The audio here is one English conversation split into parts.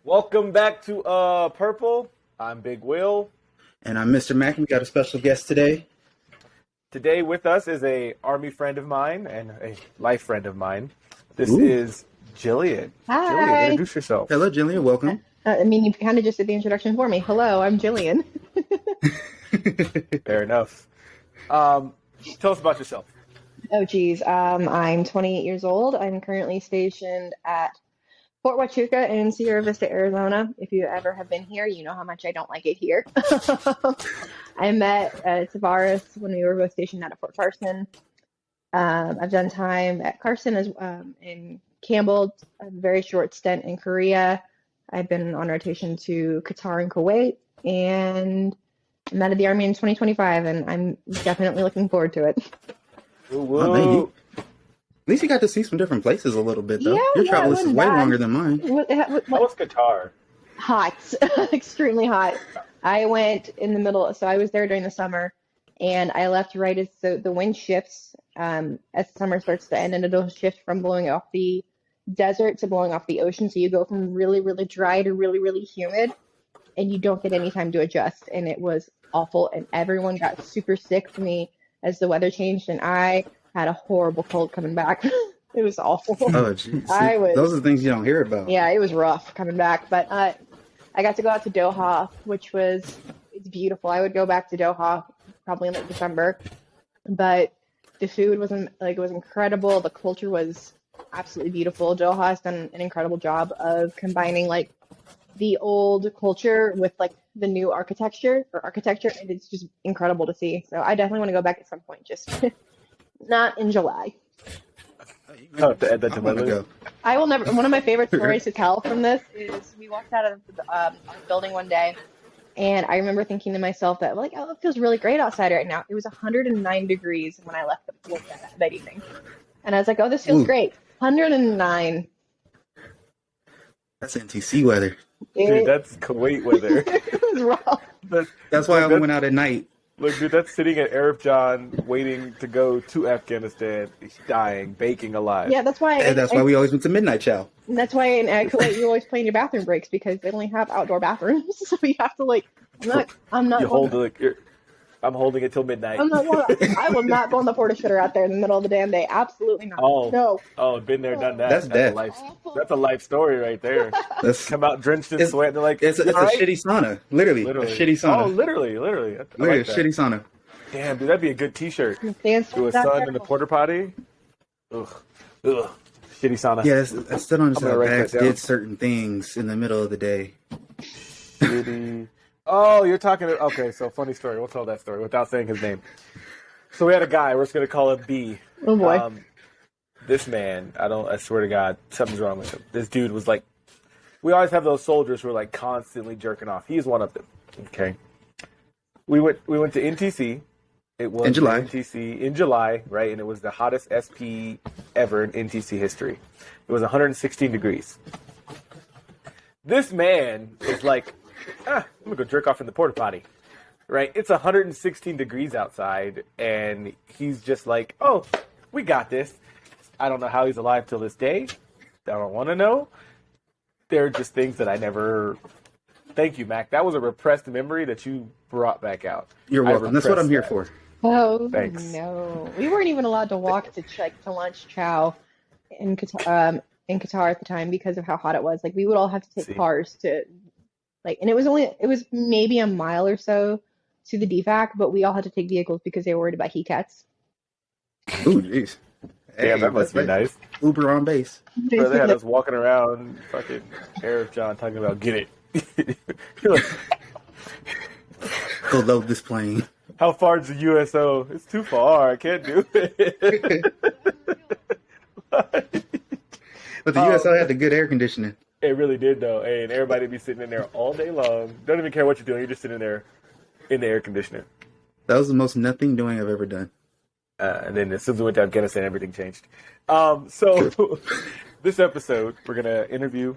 Welcome back to Purple. I'm Big Will. And I'm Mr. Mack. We got a special guest today. Today with us is a Army friend of mine and a life friend of mine. This Ooh. is Jilian. Hi. Jilian, introduce yourself. Hello, Jillian. Welcome. You kind of just did the introduction for me. Hello, I'm Jillian. Fair enough. Tell us about yourself. Oh, geez. I'm 28 years old. I'm currently stationed at Fort Huachuca in Sierra Vista, Arizona. If you ever have been here, you know how much I don't like it here. I met Tavares when we were both stationed out at Fort Carson. I've done time at Carson as in Campbell, a very short stint in Korea. I've been on rotation to Qatar and Kuwait, and I'm out of the Army in 2025, and I'm definitely looking forward to it. Oh, man, at least you got to see some different places a little bit, though. Yeah, Your travel list is way bad. longer than mine. How was Qatar? Hot, extremely hot. I went in the middle, so I was there during the summer, and I left right as the wind shifts as summer starts to end, and it'll shift from blowing off the desert to blowing off the ocean. So you go from really, really dry to really, really humid, and you don't get any time to adjust. And it was awful, and everyone got super sick for me as the weather changed, and I had a horrible cold coming back. It was awful. Oh, geez. Those are the things you don't hear about. Yeah, it was rough coming back, but I got to go out to Doha, which it's beautiful. I would go back to Doha probably in like December, but the food was incredible. The culture was absolutely beautiful. Doha has done an incredible job of combining like the old culture with like the new architecture, and it's just incredible to see. So I definitely want to go back at some point, just not in July. Oh, to add that to my list. I will never. One of my favorite stories to tell from this is we walked out of our building one day, and I remember thinking to myself that like, oh, it feels really great outside right now. It was 109 degrees when I left the work that evening, and I was like, oh, this feels great. 109. That's NTC weather. Dude, that's Kuwait weather. It was rough. That's why I only went out at night. Look, dude, that's sitting at Arab John waiting to go to Afghanistan. He's dying, baking alive. Yeah, that's why. And that's why we always went to midnight chow. And that's why in Kuwait you always play in your bathroom breaks because they only have outdoor bathrooms, so you have to like. I'm not. You hold it. I'm holding it till midnight. I will not go on the porta shitter out there in the middle of the damn day. Absolutely not. Oh, no. Oh, been there, done that. That's death. That's a life story right there. Come out drenched in sweat. And they're like, it's a shitty sauna. Literally, a shitty sauna. Oh, literally. Literally, like a shitty sauna. Damn, dude, that'd be a good T-shirt. Do a sun in the porta potty. Ugh. Shitty sauna. Yeah, I still don't understand why Max did certain things in the middle of the day. Shitty. Oh, you're talking. Okay, so funny story. We'll tell that story without saying his name. So we had a guy. We're just gonna call him B. Oh boy. This man, I swear to God, something's wrong with him. This dude was like, we always have those soldiers who are like constantly jerking off. He's one of them. Okay. We went to NTC. It was in July. NTC in July, right? And it was the hottest SP ever in NTC history. It was 116 degrees. This man is like, I'm gonna go jerk off in the porta potty, right? It's 116 degrees outside, and he's just like, oh, we got this. I don't know how he's alive till this day. I don't want to know. They're just things that I never. Thank you, Mac. That was a repressed memory that you brought back out. You're welcome. That's what I'm here for. Oh, thanks. No. We weren't even allowed to walk to lunch chow in Qatar at the time because of how hot it was. Like, we would all have to take cars to, like, and it was maybe a mile or so to the DFAC, but we all had to take vehicles because they were worried about heat cuts. Ooh, jeez. Damn, that must be nice. Uber on base. Bro, they had us walking around fucking Arab John talking about get it. You're like, go load this plane. How far is the USO? It's too far. I can't do it. But the USO had the good air conditioning. It really did, though. Hey, and everybody be sitting in there all day long. Don't even care what you're doing. You're just sitting there in the air conditioner. That was the most nothing doing I've ever done. And then as soon as we went to Afghanistan, everything changed. So this episode, we're going to interview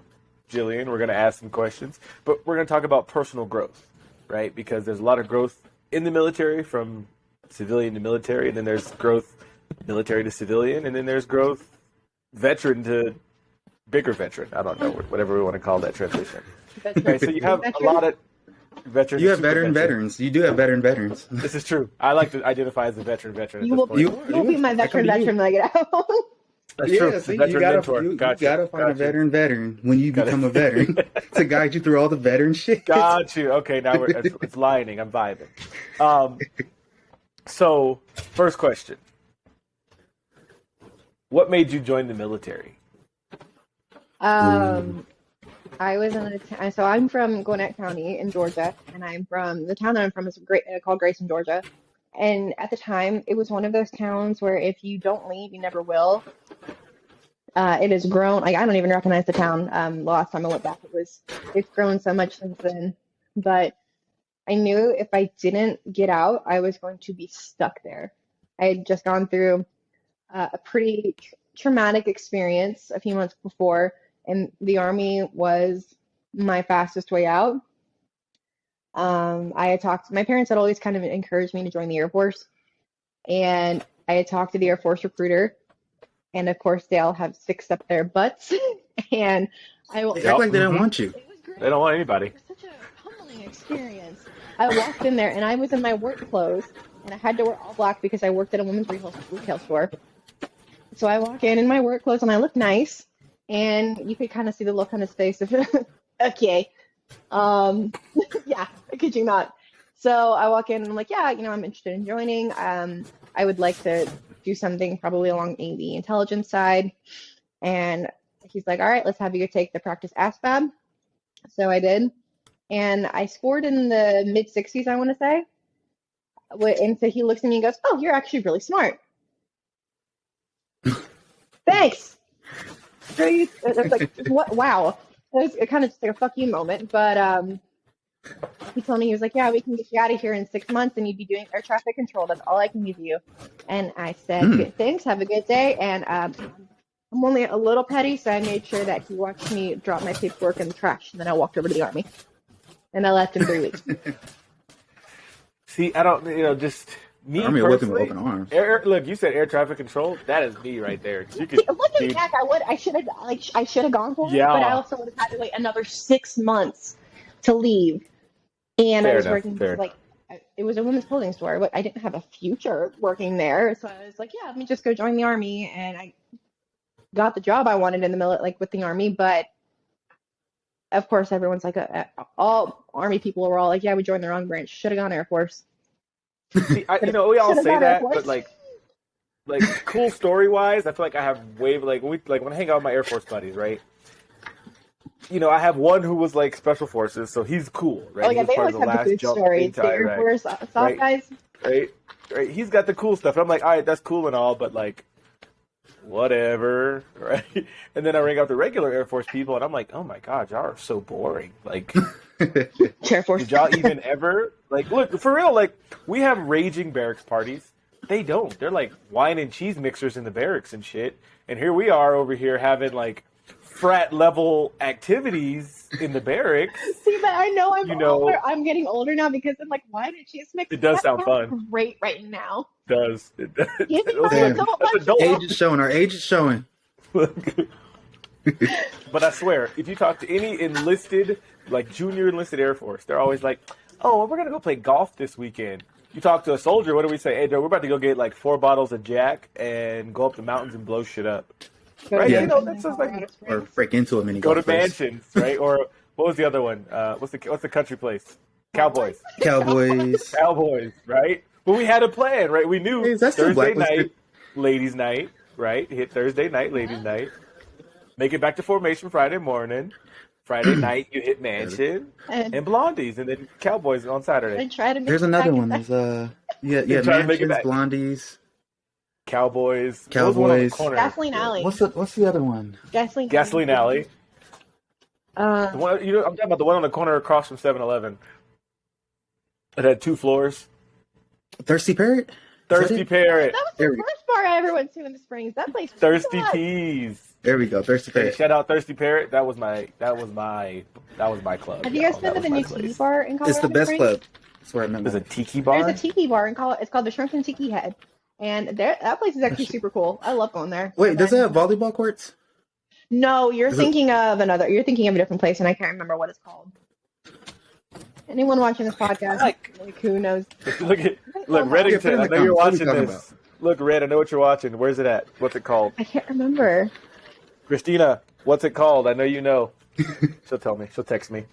Jilian. We're going to ask some questions. But we're going to talk about personal growth, right? Because there's a lot of growth in the military, from civilian to military, and then there's growth military to civilian, and then there's growth veteran to bigger veteran. I don't know, whatever we want to call that transition. Veteran. Okay, so you have a lot of veterans. You have veterans. You do have veterans. This is true. I like to identify as a veteran at You will, this point. you'll be my veteran when I get out. That's true. See, Veteran you gotta, mentor. you Gotcha. gotta find a Gotcha. veteran when you become a veteran to guide you through all the veteran shit. Got you. Okay, now it's lining. I'm vibing. So, first question. What made you join the military? I was in so I'm from Gwinnett County in Georgia, and I'm from the town that I'm from is called Grayson, Georgia. And at the time, it was one of those towns where if you don't leave, you never will. It has grown. Like I don't even recognize the town. The last time I went back, it's grown so much since then. But I knew if I didn't get out, I was going to be stuck there. I had just gone through a pretty traumatic experience a few months before, and the Army was my fastest way out. I had talked, my parents had always kind of encouraged me to join the Air Force, and I had talked to the Air Force recruiter, and of course they all have fixed up their butts, and They act like they don't want you. it was great. They don't want anybody. It was such a humbling experience. I walked in there and I was in my work clothes, and I had to wear all black because I worked at a women's retail store. So I walk in my work clothes and I look nice, and you could kind of see the look on his face of okay. Yeah, could you not? So I walk in and I'm like, yeah, I'm interested in joining. I would like to do something probably along the intelligence side. And he's like, all right, let's have you take the practice ASVAB. So I did. And I scored in the mid 60s, I want to say. And so he looks at me and goes, oh, you're actually really smart. Thanks. It's like, what? Wow. It was kind of just like a fuck you moment. But he told me, he was like, yeah, we can get you out of here in 6 months and you'd be doing air traffic control. That's all I can give you. And I said, good, thanks, have a good day. And I'm only a little petty, so I made sure that he watched me drop my paperwork in the trash. And then I walked over to the Army. And I left in 3 weeks. See, I don't, just me Army will welcome personally. with open arms. Look, you said air traffic control. That is me right there. You could, Looking back, I should have gone for it, Yeah. but I also would have had to wait another 6 months to leave. And I was working it was a women's clothing store, but I didn't have a future working there, so I was like, yeah, let me just go join the Army, and I got the job I wanted in the military, with the Army. But of course, everyone's like, all Army people were all like, yeah, we joined the wrong branch. Should have gone Air Force. See, we all Should've say gone that, Air Force. but like cool story wise, I feel like I have when I hang out with my Air Force buddies, right? I have one who was like Special Forces, so he's cool, right? Oh yeah, He was they part always of the have the last good jump stories. into The Air Iraq, Force soft right? guys. right? He's got the cool stuff, and I'm like, all right, that's cool and all, but like, whatever, right? And then I ring up the regular Air Force people, and I'm like, oh my god, y'all are so boring. Like, Air Force. did y'all even ever look for real? Like, we have raging barracks parties. They don't. They're like wine and cheese mixers in the barracks and shit. And here we are over here having like frat level activities in the barracks. See, but I know older. I'm getting older now because I'm like, why did she mix? It does That sound sounds fun. Great right now. It does. Give me Those my are- adult that's life. adult Age is showing. Our age is showing. But I swear, if you talk to any enlisted, like junior enlisted Air Force, they're always like, oh, well, we're going to go play golf this weekend. You talk to a soldier, what do we say? Hey, dude, we're about to go get like 4 bottles of Jack and go up the mountains and blow shit up. Right? Yeah. That's just like, Or break into a mini go to golf place. mansions, right? Or what was the other one? What's the country place? Cowboys. Cowboys. Cowboys, right? But we had a plan, right? We knew Hey, is that still Thursday blacklisted? night, ladies' night, right? Hit Thursday night, ladies' night. Make it back to formation Friday morning. Friday night, you hit mansion And and blondies, and then Cowboys on Saturday. try to make There's it another back one. in There's They try to make it mansions, back. blondies. Cowboys. What was the one on the Cowboys. corner? Gasoline Alley. What's the other one? Gasoline Alley. The one, I'm talking about the one on the corner across from 7-Eleven. It had 2 floors. Thirsty Parrot. Thirsty Parrot. That was There the we go. first bar I ever went to in the Springs. That place was Thirsty nuts. Teas. There we go. Thirsty Hey, Parrot. shout out Thirsty Parrot. That was my club. Have you guys y'all. been That to the was new my tiki place. bar in Colorado It's the best Springs? club. That's where I met. There's a my- tiki bar. There's a tiki bar in Colorado. It's called the Shrimp and Tiki Head, and that place is actually super cool. I love going there. Wait, does it have volleyball courts? No, you're Is it- thinking of another. You're thinking of a different place, and I can't remember what it's called. Anyone watching this podcast, Like- who knows? Look at Oh look, my- Yeah, put Reddington. in I the know you're comments. What are we watching talking this. Look, Red, I know what you're watching. Where's it at? What's it called? I can't remember. Christina, what's it called? I know you know. She'll tell me. She'll text me.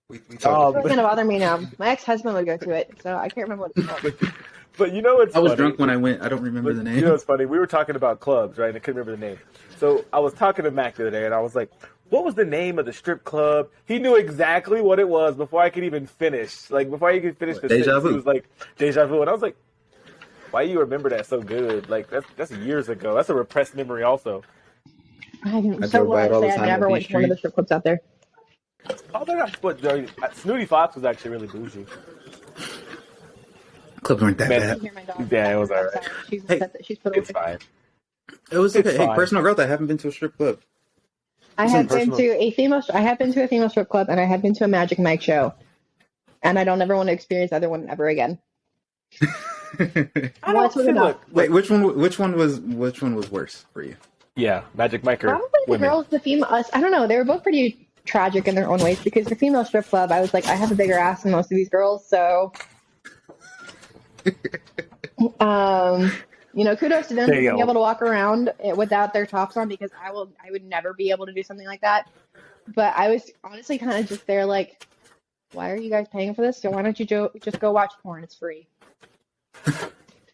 We It's talked. not gonna bother me now. My ex-husband would go to it, so I can't remember what it's called. But you know what's I was funny? drunk when I went. I don't remember the name. You know what's funny? We were talking about clubs, right? And I couldn't remember the name. So I was talking to Mac the other day, and I was like, what was the name of the strip club? He knew exactly what it was before I could even finish. Like, before I could finish the Deja sentence, Vu. he was like, Deja Vu. And I was like, why do you remember that so good? Like, that's years ago. That's a repressed memory also. I'm I so drove by it all glad the I time never on went to one of B the strip clubs out there. Oh, they're not, but Snooty Fox was actually really bougie. Clubs weren't that Man, I bad. can hear my dog. Yeah, it was all right. Sorry. She's Hey, upset that she's put away. It's fine. It was It's okay. Hey, fine. personal growth. I haven't been to a strip club. I Some have been personal- to a female. I have been to a female strip club, and I have been to a Magic Mike show, and I don't ever want to experience either one ever again. I What's don't with see, it look, Wait, which one was worse for you? yeah, Magic Mike or Probably the women. girls, the female. I don't know. They were both pretty tragic in their own ways because the female strip club, I was like, I have a bigger ass than most of these girls, so. Kudos to them for There you being go. able to walk around without their tops on because I would never be able to do something like that. But I was honestly kind of just there like, why are you guys paying for this? So why don't you just go watch porn? It's free.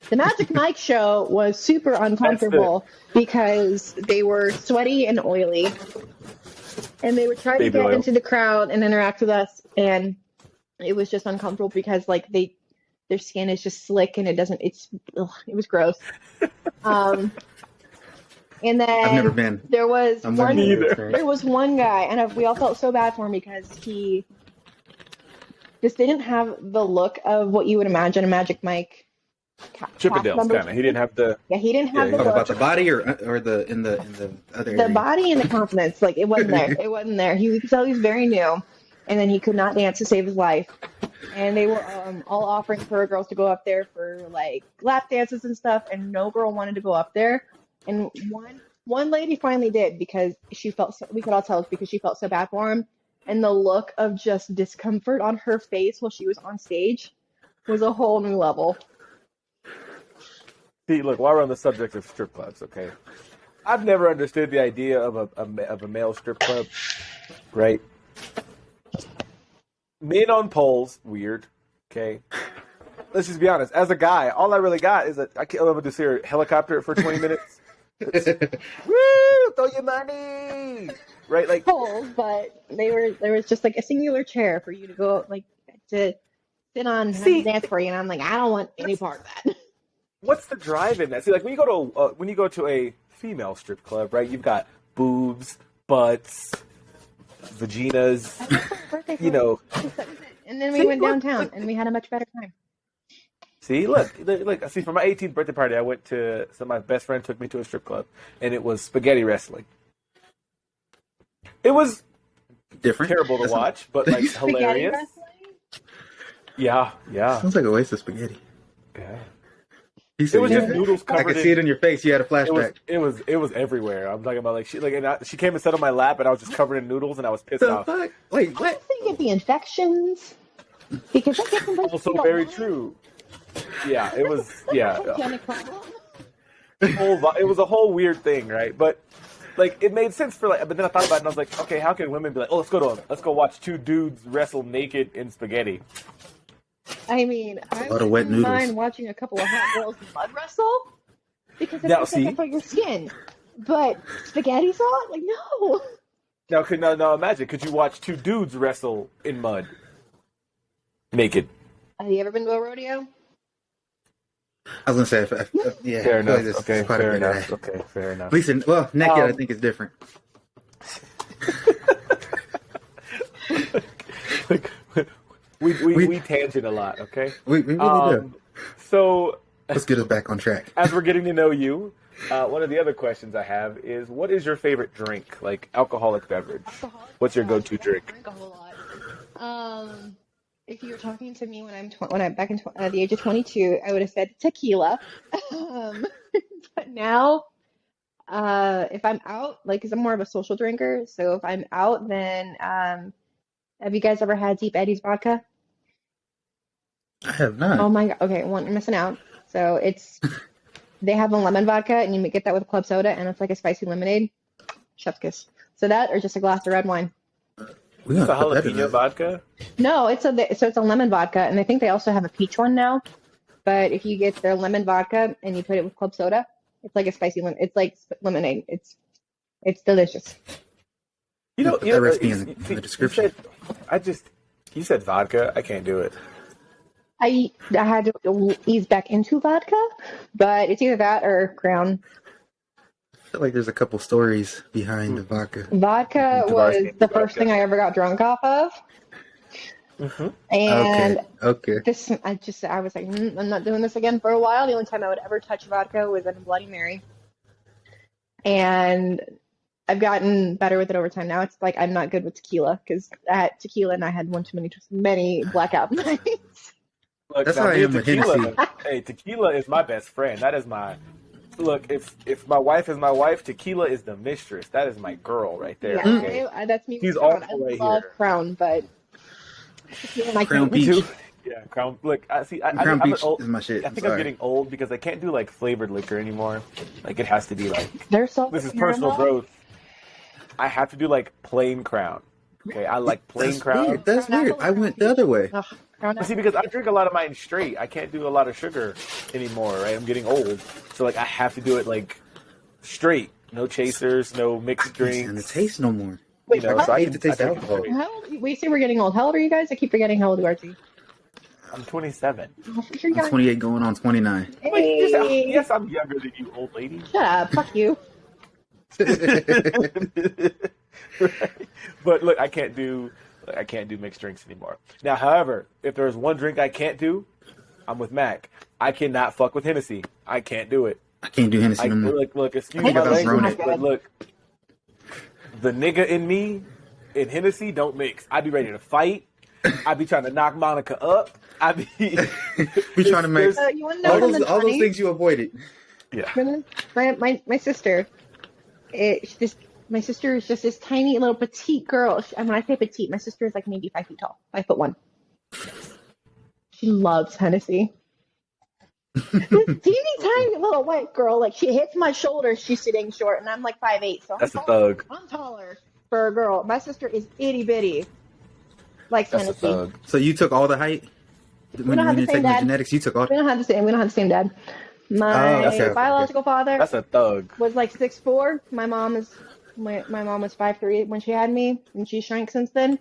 The Magic Mike show was super uncomfortable because they were sweaty and oily. And they would try to Baby get oil. into the crowd and interact with us. And it was just uncomfortable because like their skin is just slick and it was gross. And then I've never been. there was I'm one learning Neither. experience. there was one guy, and we all felt so bad for him because he just didn't have the look of what you would imagine a Magic Mike cast Chippendales member kind of. He didn't have the. Yeah, he didn't have Yeah, the Oh, look. about the body or the in the other The area? body and the confidence, like it wasn't there. It wasn't there. He could tell he was very new, and then he could not dance to save his life. And they were all offering for girls to go up there for like lap dances and stuff, and no girl wanted to go up there. And one lady finally did because she felt we could all tell it's because she felt so bad for him, and the look of just discomfort on her face while she was on stage was a whole new level. See, look, while we're on the subject of strip clubs, okay, I've never understood the idea of a male strip club, right? Men on poles, weird. Okay, let's just be honest. As a guy, all I really got is I can't live to see a helicopter for 20 minutes. Woo! Throw your money, right? Like, Poles, but there was just like a singular chair for you to go like to sit on and See- dance for you, and I'm like, I don't want any part of that. what's the drive in that? See, like when you go to a female strip club, right? You've got boobs, butts, vaginas. I went for my birthday You know. and then we See, went look, downtown look. and we had a much better time. See, look. See, for my 18th birthday party, I went to. So my best friend took me to a strip club, and it was spaghetti wrestling. It was Different. terrible to That's not- watch, but like Spaghetti hilarious. wrestling? Yeah. Sounds like a waste of spaghetti. Yeah. He It said, was yeah. just noodles I covered could see it in your face. You had a flashback. it was everywhere. I'm talking about like she came and sat on my lap, and I was just covered in noodles, and I was pissed The off. fuck? Wait, I what? think it'd be infections because that gets them Also very true. Yeah, it was. Yeah, it was a whole weird thing, right? But like it made sense for like. But then I thought about it, and I was like, okay, how can women be like, oh, let's go watch two dudes wrestle naked in spaghetti? I mean, I A lot of wet wouldn't noodles. mind watching a couple of hot girls mud wrestle because Now, it's see? good for your skin. But spaghetti sauce, like no. Now imagine, could you watch two dudes wrestle in mud, naked? Have you ever been to a rodeo? I was gonna say, yeah. Fair I feel like enough. there's Okay, quite a fair bit of enough. that. Okay, fair enough. At least, naked, I Um, think is different. we tangent a lot, okay? We really do. So Let's get us back on track. as we're getting to know you, one of the other questions I have is, what is your favorite drink, like alcoholic beverage? What's your go-to drink? I drink a whole lot. If you were talking to me when I'm back in at the age of 22, I would have said tequila. But now If I'm out, like, cause I'm more of a social drinker, so if I'm out, then have you guys ever had Deep Eddy's vodka? I have Oh not. my God. Okay, well, you're missing out. So they have a lemon vodka, and you get that with club soda, and it's like a spicy lemonade. Chef's kiss. So that, or just a glass of red wine. We Is this gonna a put that in jalapeno there. vodka? No, it's a lemon vodka, and I think they also have a peach one now. But if you get their lemon vodka and you put it with club soda, it's like a spicy lemon. It's like lemonade. It's delicious. You I'm know, gonna put that recipe you, in the you description. you said vodka. I can't do it. I had to ease back into vodka, but it's either that or Crown. I feel like there's a couple stories behind the vodka. Vodka Tavares was can't do the first vodka. thing I ever got drunk off of, Mm-hmm. and Okay. I was like, I'm not doing this again for a while. The only time I would ever touch vodka was in a Bloody Mary, and I've gotten better with it over time. Now it's like I'm not good with tequila because at tequila and I had one too many blackout nights. Look, That's now how I me am and with Hennessy. Hey, tequila is my best friend. That is my look. If my wife is my wife, tequila is the mistress. That is my girl right there. Yeah, Okay, that's me. He's with Crown. all I right love here. Crown, but tequila, I Crown can't. me Peach. too. Yeah, Crown. Look, I see. Crown I'm an Peach old, is my shit. I I'm think I'm sorry. getting old because I can't do like flavored liquor anymore. Like it has to be like They're so this is personal growth. I have to do like plain Crown. Okay, I like plain That's Crown. weird. That's Crown weird. apple I or Crown went the other way. Ugh, Crown But see, apple. because I drink a lot of mine straight, I can't do a lot of sugar anymore, right? I'm getting old, so like I have to do it like straight, no chasers, no mixed And the drinks. taste no more. Wait, You know, so I I hate can the taste I of drink it alcohol. straight. how old? We say we're getting old. How old are you guys? I keep forgetting how old you are, T. I'm 27. Oh, you're I'm young. 28 going on 29. Wait, Hey, yes, I'm younger than you, old lady. shut up. Fuck you. Right? But look, I can't do mixed drinks anymore. Now, however, if there's one drink I can't do, I'm with Mac. I cannot fuck with Hennessy. I can't do it. I can't do Hennessy I no more. look. Excuse I think my I've outgrown language, it. but look, the nigga in me and Hennessy don't mix. I be ready to fight. I be trying to knock Monica up. I be We trying to make You want to know something all those funny? things you avoided. yeah. My sister, my sister is just this tiny little petite girl. And when I say petite, my sister is like maybe 5 feet tall, 5'1". She loves Hennessy. This teeny tiny little white girl, like she hits my shoulders. She's sitting short, and I'm like 5'8", so That's a thug. I'm taller for a girl. My sister is itty bitty, like That's a Hennessy. thug. So you took all the height? When don't have the you're same taking the dad. genetics, you took all. We don't have the same dad. My okay. biological father That's a thug. was like 6'4". My mom was 5'3" when she had me, and she shrank since then.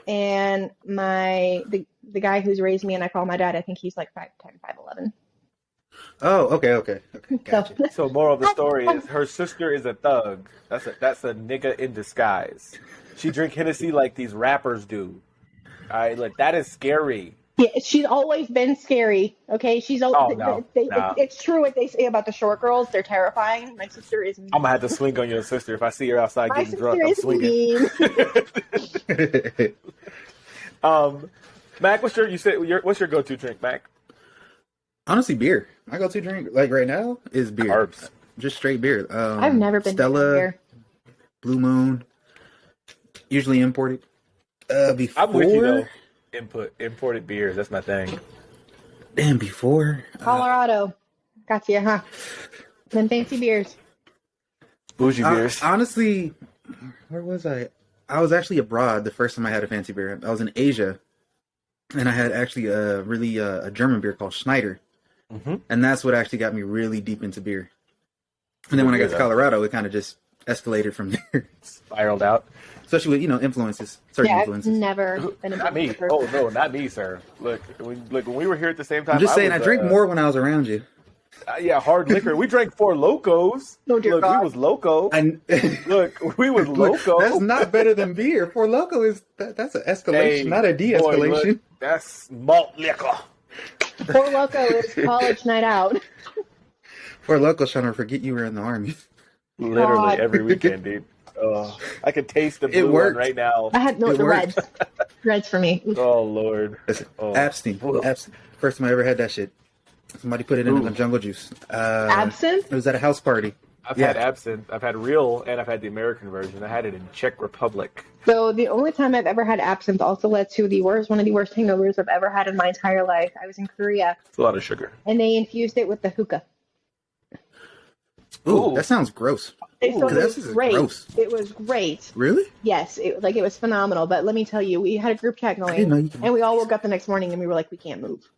And the guy who's raised me and I call my dad, I think he's like 5'10", 5'11". Oh, okay. Gotcha. So, moral of the story is her sister is a thug. That's a nigga in disguise. She drink Hennessy like these rappers do. All right, like that is scary. Yeah, she's always been scary. Okay, No. It's true what they say about the short girls. They're terrifying. My sister is. I'm gonna have to swing on your sister if I see her outside My getting sister drunk. I'm is swinging. mean. Mac, what's your go-to drink, Mac? Honestly, beer. My go-to drink, like right now, is beer. Carbs. Just straight beer. I've never been Stella, here. Blue Moon, usually imported. Before, I'm with you though. Imported beers. That's my thing. damn, before. Colorado, gotcha, huh? Then fancy beers. Bougie beers. Honestly, where was I? I was actually abroad the first time I had a fancy beer. I was in Asia, and I had actually a German beer called Schneider, and that's what actually got me really deep into beer. And then when I got to Colorado, it kind of just escalated from there. Spiraled out. Especially with influences, certain Yeah, I've influences. never been a Not me. beer person. Oh no, not me, sir. Look, when we were here at the same time. I'm just saying, I was, drank more when I was around you. Yeah, hard liquor. We drank 4 Locos. Oh, dear Look, God. we was loco. Look, we was loco. That's not better than beer. For Loco that's an escalation, Hey, not a de-escalation. boy, look, that's malt liquor. Four Loco is college night out. For Loco's trying to forget you were in the army. Literally God. every weekend, dude. Oh, I could taste the It blue one worked. right now. I had It the worked. reds for me. Oh Lord. Listen, Oh. Absinthe. First time I ever had that shit. Somebody put it in Ooh. a jungle juice. Absinthe? It was at a house party. I've Yeah. had absinthe. I've had real, and I've had the American version. I had it in Czech Republic. So the only time I've ever had absinthe also led to one of the worst hangovers I've ever had in my entire life. I was in Korea It's a lot of sugar. and they infused it with the hookah. Ooh, Ooh. that sounds gross. So Ooh, it that's was just great. gross. It was great. Really? Yes, it was phenomenal. But let me tell you, we had a group chat I didn't know going, you could. and we all woke up the next morning and we were like, we can't move.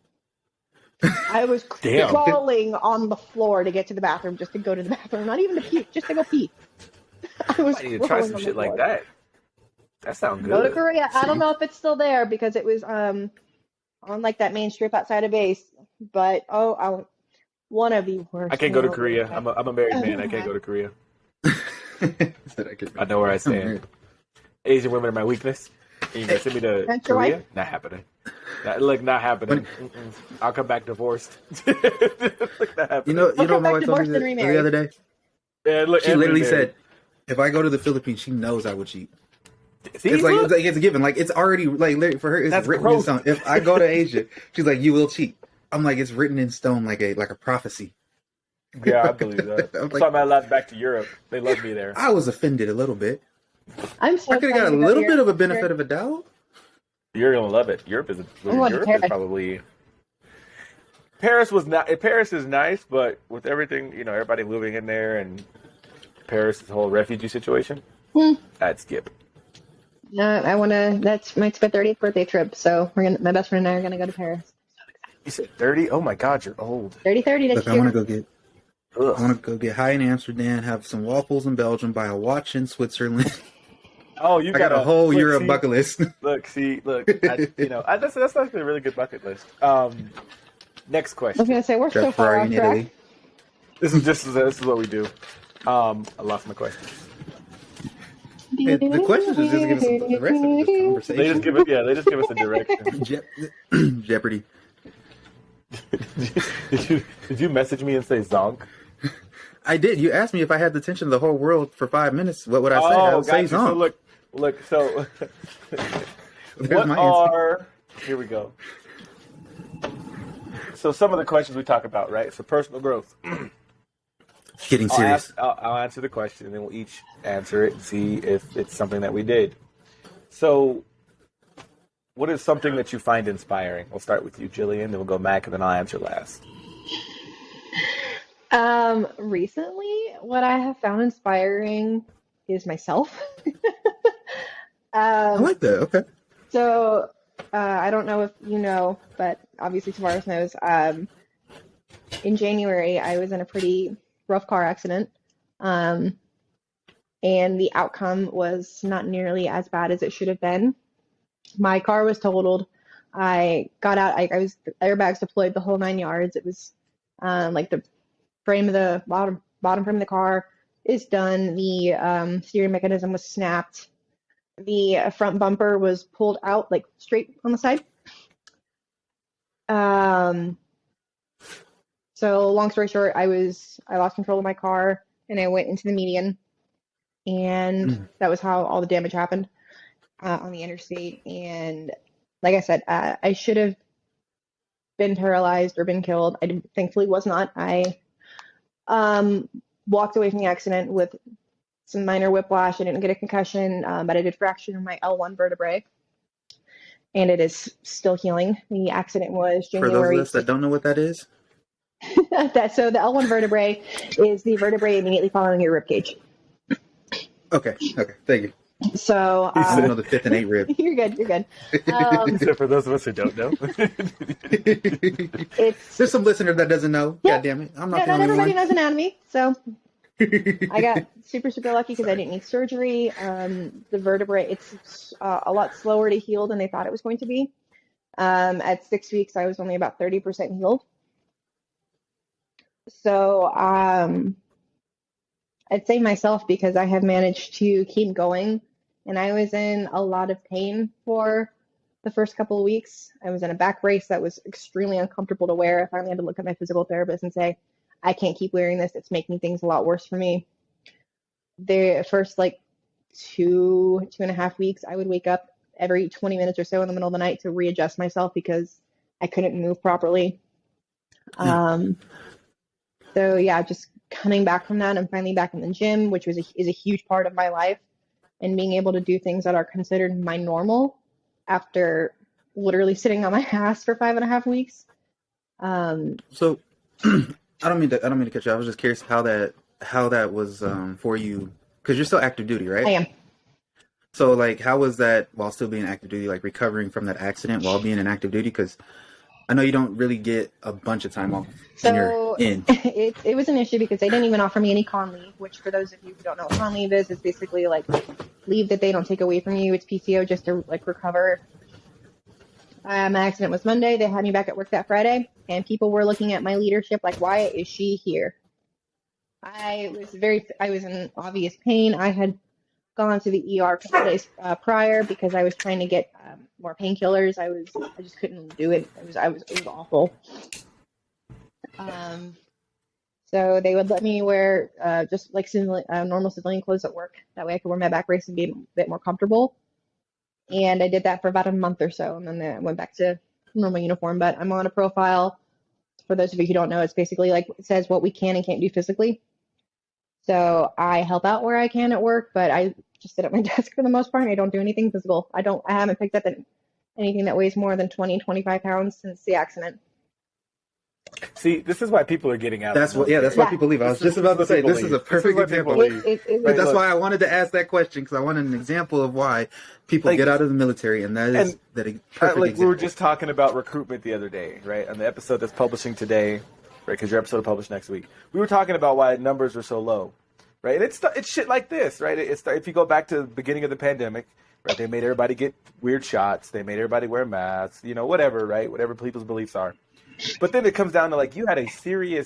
I was Damn. crawling on the floor to get to the bathroom, just to go to the bathroom, not even to puke, just to go pee. I was I need to try crawling some on the shit like floor. that. That sounds good. Go to Korea. I don't See? know if it's still there because it was on like that main strip outside of base. But one of the worst. I can't go to hangovers Korea. I've I'm a married man. I ever can't had. go to Korea. Said I could. I know where I I'm stand. weird. Asian women are my weakness. And you gonna send me to That's your Korea? wife? Not happening. Not happening. Mm-mm. I'll come back divorced. Not happening. You know come what my back wife told me divorced and the remarry. other day? Yeah, look, She and literally remarried. said, "If I go to the Philippines, she knows I would cheat." See, It's like look. it's a given. Like it's already like for her, it's That's written in gross. stone. If I go to Asia, she's like, "You will cheat." I'm like, it's written in stone, like a prophecy. Yeah, I believe that. I was That's like- why I'm not allowed back to Europe. They love me there. I was offended a little bit. I'm so I could have got a excited to go little to bit of a Europe. benefit of a doubt. You're gonna love it. Europe is going to Paris. probably. Paris was not. Paris is nice, but with everything, everybody moving in there and Paris' whole refugee situation, I'd skip. I want to. That's my 30th birthday trip, so my best friend and I are gonna go to Paris. You said 30? Oh my God, you're old. 30 next Look, I year. want to go get. Ugh. I want to go get high in Amsterdam, have some waffles in Belgium, buy a watch in Switzerland. Oh, you I got a whole look, Europe see, bucket list. Look, that's actually a really good bucket list. Next I was question. gonna say we're so Drive far Ferrari off in track. Italy. This is what we do. I lost my question. Hey, the questions is just give us the rest of it, just conversation. They just give us a direction. Jeopardy. Did you message me and say zonk? I did. You asked me if I had the attention of the whole world for 5 minutes. What would I say? I would say gotcha. So zonk. look. So There's what my answer. are? Here we go. So some of the questions we talk about, right? So personal growth. Getting serious. I'll answer the question, and then we'll each answer it and see if it's something that we did. So, what is something that you find inspiring? We'll start with you, Jillian, then we'll go Mac, and then I'll answer last. Recently, what I have found inspiring is myself. I like that. Okay. So, I don't know if you know, but obviously Tavares knows. In January, I was in a pretty rough car accident, and the outcome was not nearly as bad as it should have been. My car was totaled. I got out. I was airbags deployed the whole 9 yards. It was like the frame of the bottom frame of the car is done. The steering mechanism was snapped. The front bumper was pulled out like straight on the side. So long story short, I lost control of my car and I went into the median, and that was how all the damage happened on the interstate. And like I said, I should have been paralyzed or been killed. I thankfully was not. I walked away from the accident with some minor whiplash. I didn't get a concussion, but I did fracture my L1 vertebrae, and it is still healing. The accident was For those January. of us that don't know what that is, So the L1 vertebrae is the vertebrae immediately following your rib cage. okay, thank you. So I don't know the 5th and 8th rib. you're good. Except for those of us who don't know. It's There's some listener that doesn't know. Yeah. God damn it, I'm not yeah, the not only everybody one. knows anatomy. So I got super lucky because I didn't need surgery. The vertebrae, it's a lot slower to heal than they thought it was going to be. At 6 weeks, I was only about 30% healed. So I'd say myself because I have managed to keep going, and I was in a lot of pain for the first couple of weeks. I was in a back brace that was extremely uncomfortable to wear. I finally had to look at my physical therapist and say, I can't keep wearing this. It's making things a lot worse for me. The first like 2.5 weeks, I would wake up every 20 minutes or so in the middle of the night to readjust myself because I couldn't move properly. So yeah, just coming back from that, I'm finally back in the gym, which is a huge part of my life, and being able to do things that are considered my normal after literally sitting on my ass for 5.5 weeks. So, I don't mean to cut you. I was just curious how that was for you, because you're still active duty, right? I am. So, like, how was that while still being active duty, like recovering from that accident while being in active duty? Because I know you don't really get a bunch of time off when you're in. It was an issue because they didn't even offer me any con leave, which for those of you who don't know what con leave is, it's basically like leave that they don't take away from you. It's PTO just to like recover. My accident was Monday. They had me back at work that Friday, and people were looking at my leadership like, why is she here? I was in obvious pain. I had gone to the ER a couple days prior because I was trying to get more painkillers. I just couldn't do it. It was awful. So they would let me wear just like normal civilian clothes at work. That way I could wear my back brace and be a bit more comfortable. And I did that for about a month or so, and then I went back to normal uniform. But I'm on a profile. For those of you who don't know, it's basically like it says what we can and can't do physically. So I help out where I can at work, but I just sit at my desk for the most part. And I don't do anything physical. I haven't picked up anything that weighs more than 20, 25 pounds since the accident. See, this is why people are getting out. That's why people leave. I was just about to say this is a perfect example. But that's why I wanted to ask that question, because I wanted an example of why people get out of the military, and that is that a perfect example. We were just talking about recruitment the other day, right? On the episode that's publishing today, right? Because your episode will publish next week. We were talking about why numbers were so low, right? And it's shit like this, right? If you go back to the beginning of the pandemic, right? They made everybody get weird shots. They made everybody wear masks. Whatever, right? Whatever people's beliefs are. But then it comes down to, like, you had a serious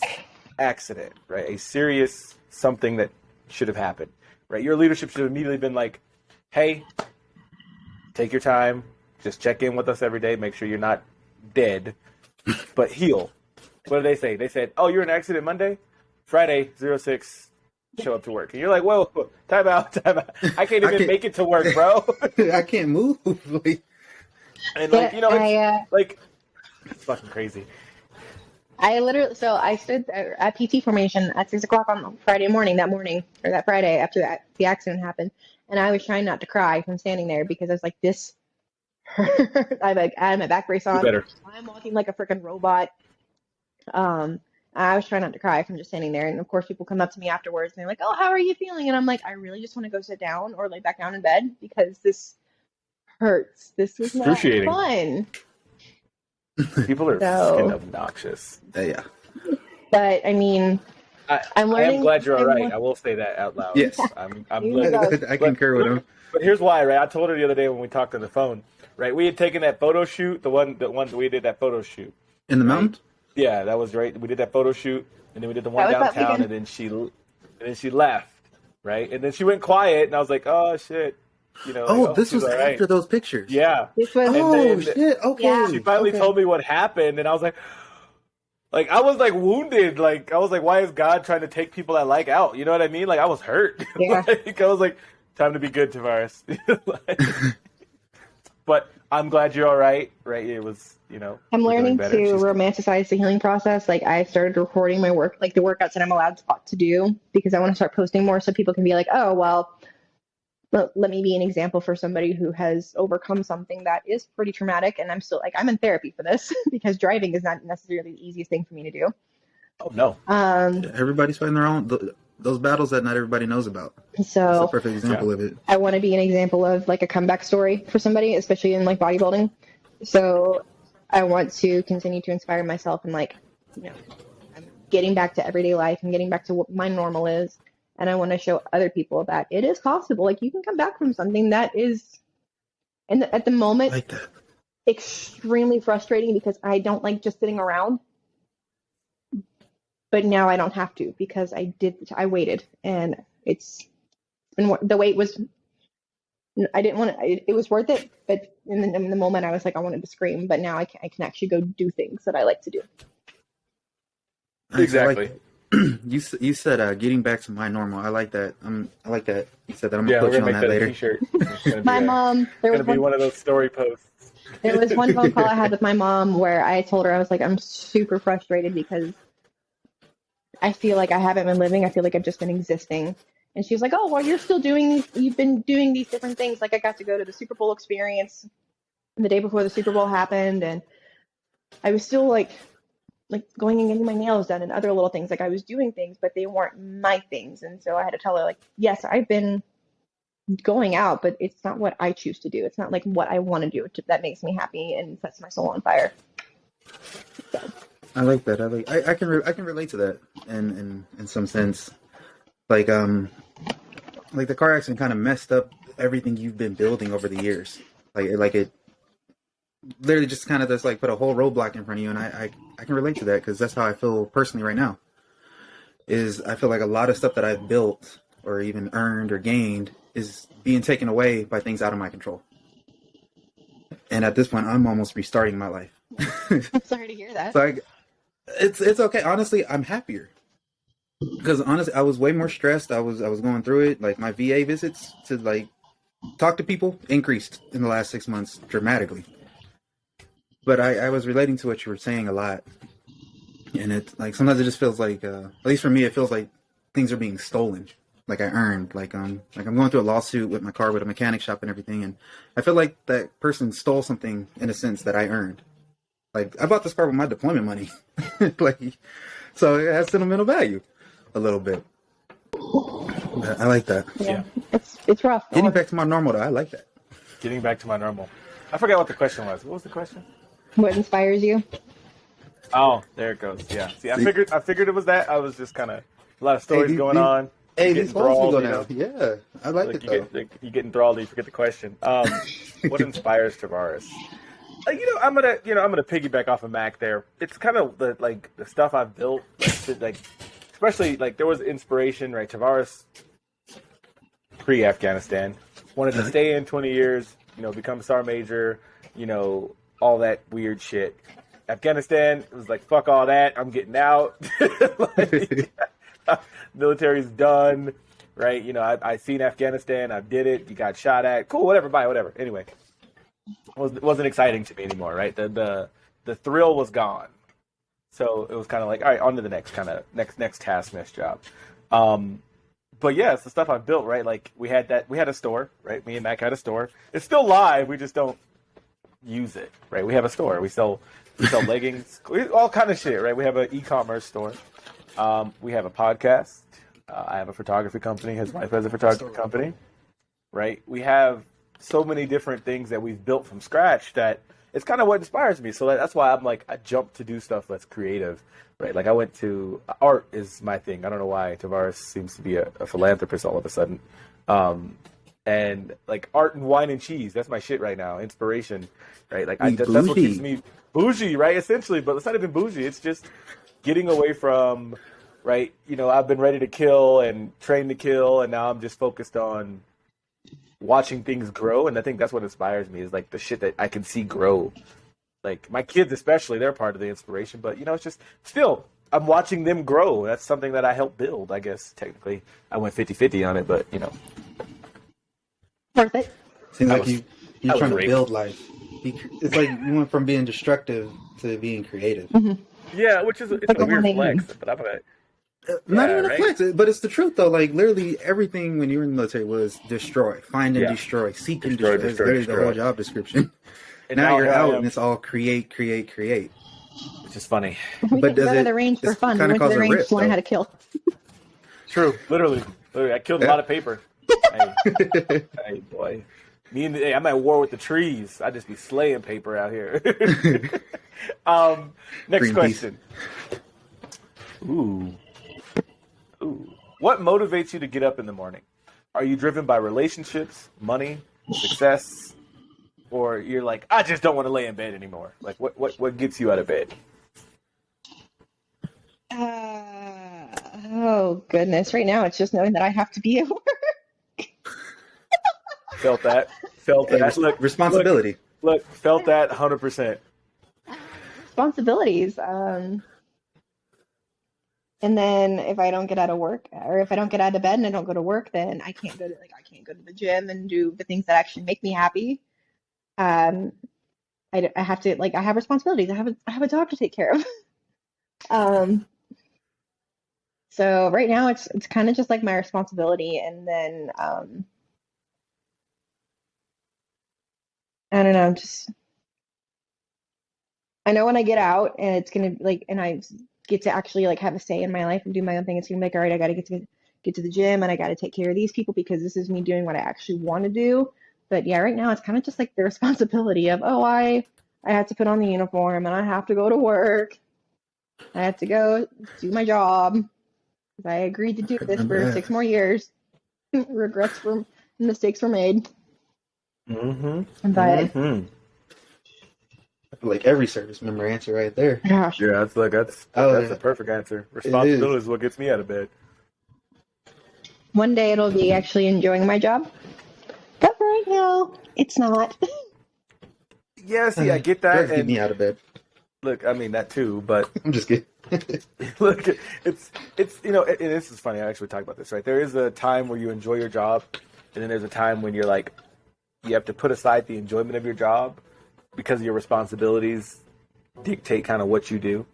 accident, right? A serious something that should have happened, right? Your leadership should have immediately been like, hey, take your time. Just check in with us every day. Make sure you're not dead, but heal. What did they say? They said, oh, you're in an accident Monday? Friday, 06, show up to work. And you're like, whoa, time out. I can't even make it to work, bro. I can't move. And, like, it's fucking crazy. I stood at PT formation at 6 o'clock on Friday morning, that Friday after the accident happened. And I was trying not to cry from standing there because I was like, this hurt. I had my back brace on. I'm walking like a freaking robot. I was trying not to cry from just standing there. And of course, people come up to me afterwards and they're like, oh, how are you feeling? And I'm like, I really just want to go sit down or lay back down in bed because this hurts. This is not fun. People are fucking obnoxious. Yeah. But I mean, I'm learning. I am glad you're all right. I will say that out loud. Yes. I'm I concur with him. But here's why, right? I told her the other day when we talked on the phone, right? We had taken that photo shoot, the one we did that photo shoot. In the mountain? Yeah, that was right. We did that photo shoot, and then we did the one downtown, and then she left, right? And then she went quiet, and I was like, oh shit. This was after those pictures. Yeah. This was. Shit. Okay. Yeah. She finally told me what happened, and I was like, I was like wounded. Like, I was like, why is God trying to take people I like out? You know what I mean? Like, I was hurt. Yeah. I was like, time to be good, Tavares. But I'm glad you're all right. Right? It was, I'm learning to romanticize the healing process. Like, I started recording my work, like the workouts that I'm allowed to do, because I want to start posting more so people can be like, oh, well, let me be an example for somebody who has overcome something that is pretty traumatic. And I'm still I'm in therapy for this because driving is not necessarily the easiest thing for me to do. Oh, no. Everybody's fighting their own, those battles that not everybody knows about. So that's a perfect example of it. I want to be an example of like a comeback story for somebody, especially in like bodybuilding. So I want to continue to inspire myself and I'm getting back to everyday life and getting back to what my normal is. And I want to show other people that it is possible. Like, you can come back from something that is, at the moment, like that. Extremely frustrating because I don't like just sitting around. But now I don't have to because I waited. And the wait was, I didn't want to, it was worth it. But in the moment I was like, I wanted to scream. But now I can actually go do things that I like to do. Exactly. You said getting back to my normal. I like that. I like that. You said that. I'm gonna put you on that later. T-shirt. My mom. There was one of those story posts. There was one phone call I had with my mom where I told her I was like, I'm super frustrated because I feel like I haven't been living. I feel like I've just been existing. And she was like, oh, well, you're still doing these. You've been doing these different things. Like I got to go to the Super Bowl experience the day before the Super Bowl happened. And I was still like going and getting my nails done and other little things. Like I was doing things, but they weren't my things. And so I had to tell her like, yes, I've been going out, but it's not what I choose to do. It's not like what I want to do that makes me happy and sets my soul on fire. So. I like that. I can relate to that in some sense. Like the car accident kind of messed up everything you've been building over the years. Like it literally just kind of just like put a whole roadblock in front of you, and I can relate to that because that's how I feel personally right now. Is I feel like a lot of stuff that I've built or even earned or gained is being taken away by things out of my control. And at this point, I'm almost restarting my life. I'm sorry to hear that. So it's okay. Honestly, I'm happier because honestly, I was way more stressed. I was going through it. Like my VA visits to like talk to people increased in the last 6 months dramatically. But I was relating to what you were saying a lot, and it like sometimes it just feels like at least for me, it feels like things are being stolen. Like I earned, like I'm going through a lawsuit with my car with a mechanic shop and everything, and I feel like that person stole something in a sense that I earned. Like I bought this car with my deployment money, like so it has sentimental value, a little bit. But I like that. Yeah. It's rough. Getting back to my normal though, I like that. Getting back to my normal. I forgot what the question was. What was the question? What inspires you? Oh, there it goes. Yeah. See, I figured it was that. I was just kind of a lot of stories going on. Hey, these phones go now. now. Yeah, I like it though. You get enthralled, you forget the question. What inspires Tavares? I'm gonna piggyback off of Mac there. It's kind of the stuff I've built, like especially like there was inspiration, right? Tavares pre-Afghanistan wanted to stay in 20 years, become Sergeant Major, all that weird shit. Afghanistan was like, fuck all that, I'm getting out. Military's done, right? I seen Afghanistan, I did it, you got shot at, cool, whatever, bye, whatever. Anyway, it wasn't exciting to me anymore, right? The thrill was gone. So it was kind of like, all right, on to the next task, next job. But yeah, it's the stuff I've built, right? Like we had a store, right? Me and Mac had a store. It's still live, we just don't use it, right? We have a store. We sell leggings, all kind of shit, right? We have an e-commerce store. We have a podcast. I have a photography company. His wife has a photography company, right? We have so many different things that we've built from scratch that it's kind of what inspires me. So that's why I'm like, I jump to do stuff that's creative, right? Like I went to art is my thing. I don't know why Tavares seems to be a philanthropist all of a sudden. And like art and wine and cheese, that's my shit right now. Inspiration, right? Like that's what keeps me bougie, right? Essentially, but it's not even bougie. It's just getting away from, right? I've been ready to kill and trained to kill, and now I'm just focused on watching things grow. And I think that's what inspires me is like the shit that I can see grow. Like my kids, especially, they're part of the inspiration. But it's just still I'm watching them grow. That's something that I helped build. I guess technically I went 50-50 on it, but Worth it. Seems like you're trying to build life. It's like you went from being destructive to being creative. Mm-hmm. Yeah, which is it's a weird flex, but I'm not even a flex, but it's the truth though. Like literally everything when you were in the military was destroy, find and destroy, seek and destroy. That's literally the whole job description. And now you're out and it's all create. Which is funny. We but didn't go to the range for fun. We went to the range to learn how to kill. True, literally, I killed a lot of paper. Hey, boy. I'm at war with the trees. I just be slaying paper out here. Next question. Ooh. What motivates you to get up in the morning? Are you driven by relationships, money, success, or you're like, I just don't want to lay in bed anymore? Like, what gets you out of bed? Oh goodness! Right now, it's just knowing that I have to be at work. Felt that. Look, responsibility. Look, felt that 100%. Responsibilities. And then if I don't get out of work, or if I don't get out of bed and I don't go to work, then I can't go to the gym and do the things that actually make me happy. I have to I have responsibilities. I have a dog to take care of. So right now it's kind of just like my responsibility, and then I don't know, just I know when I get out and it's gonna like, and I get to actually like have a say in my life and do my own thing. It's gonna be like, all right, I gotta get to the gym and I gotta take care of these people because this is me doing what I actually want to do. But yeah, right now it's kind of just like the responsibility of, oh, I have to put on the uniform and I have to go to work. I have to go do my job because I agreed to do this Remember for that. 6 more years. Regrets for mistakes were made. Mm-hmm. But Mm-hmm. I feel like every service member answer right there. gosh, Yeah, that's Oh, the perfect answer. is. Responsibility is what gets me out of bed. one day it'll be actually enjoying my job. But right now, it's not. Yeah, see, I get that, Drugs get and me out of bed. look, I mean that too, but I'm just kidding. look, it's you know, and this is funny. I actually talk about this, right? There is a time where you enjoy your job, and then there's a time when you're like, you have to put aside the enjoyment of your job because your responsibilities dictate kind of what you do,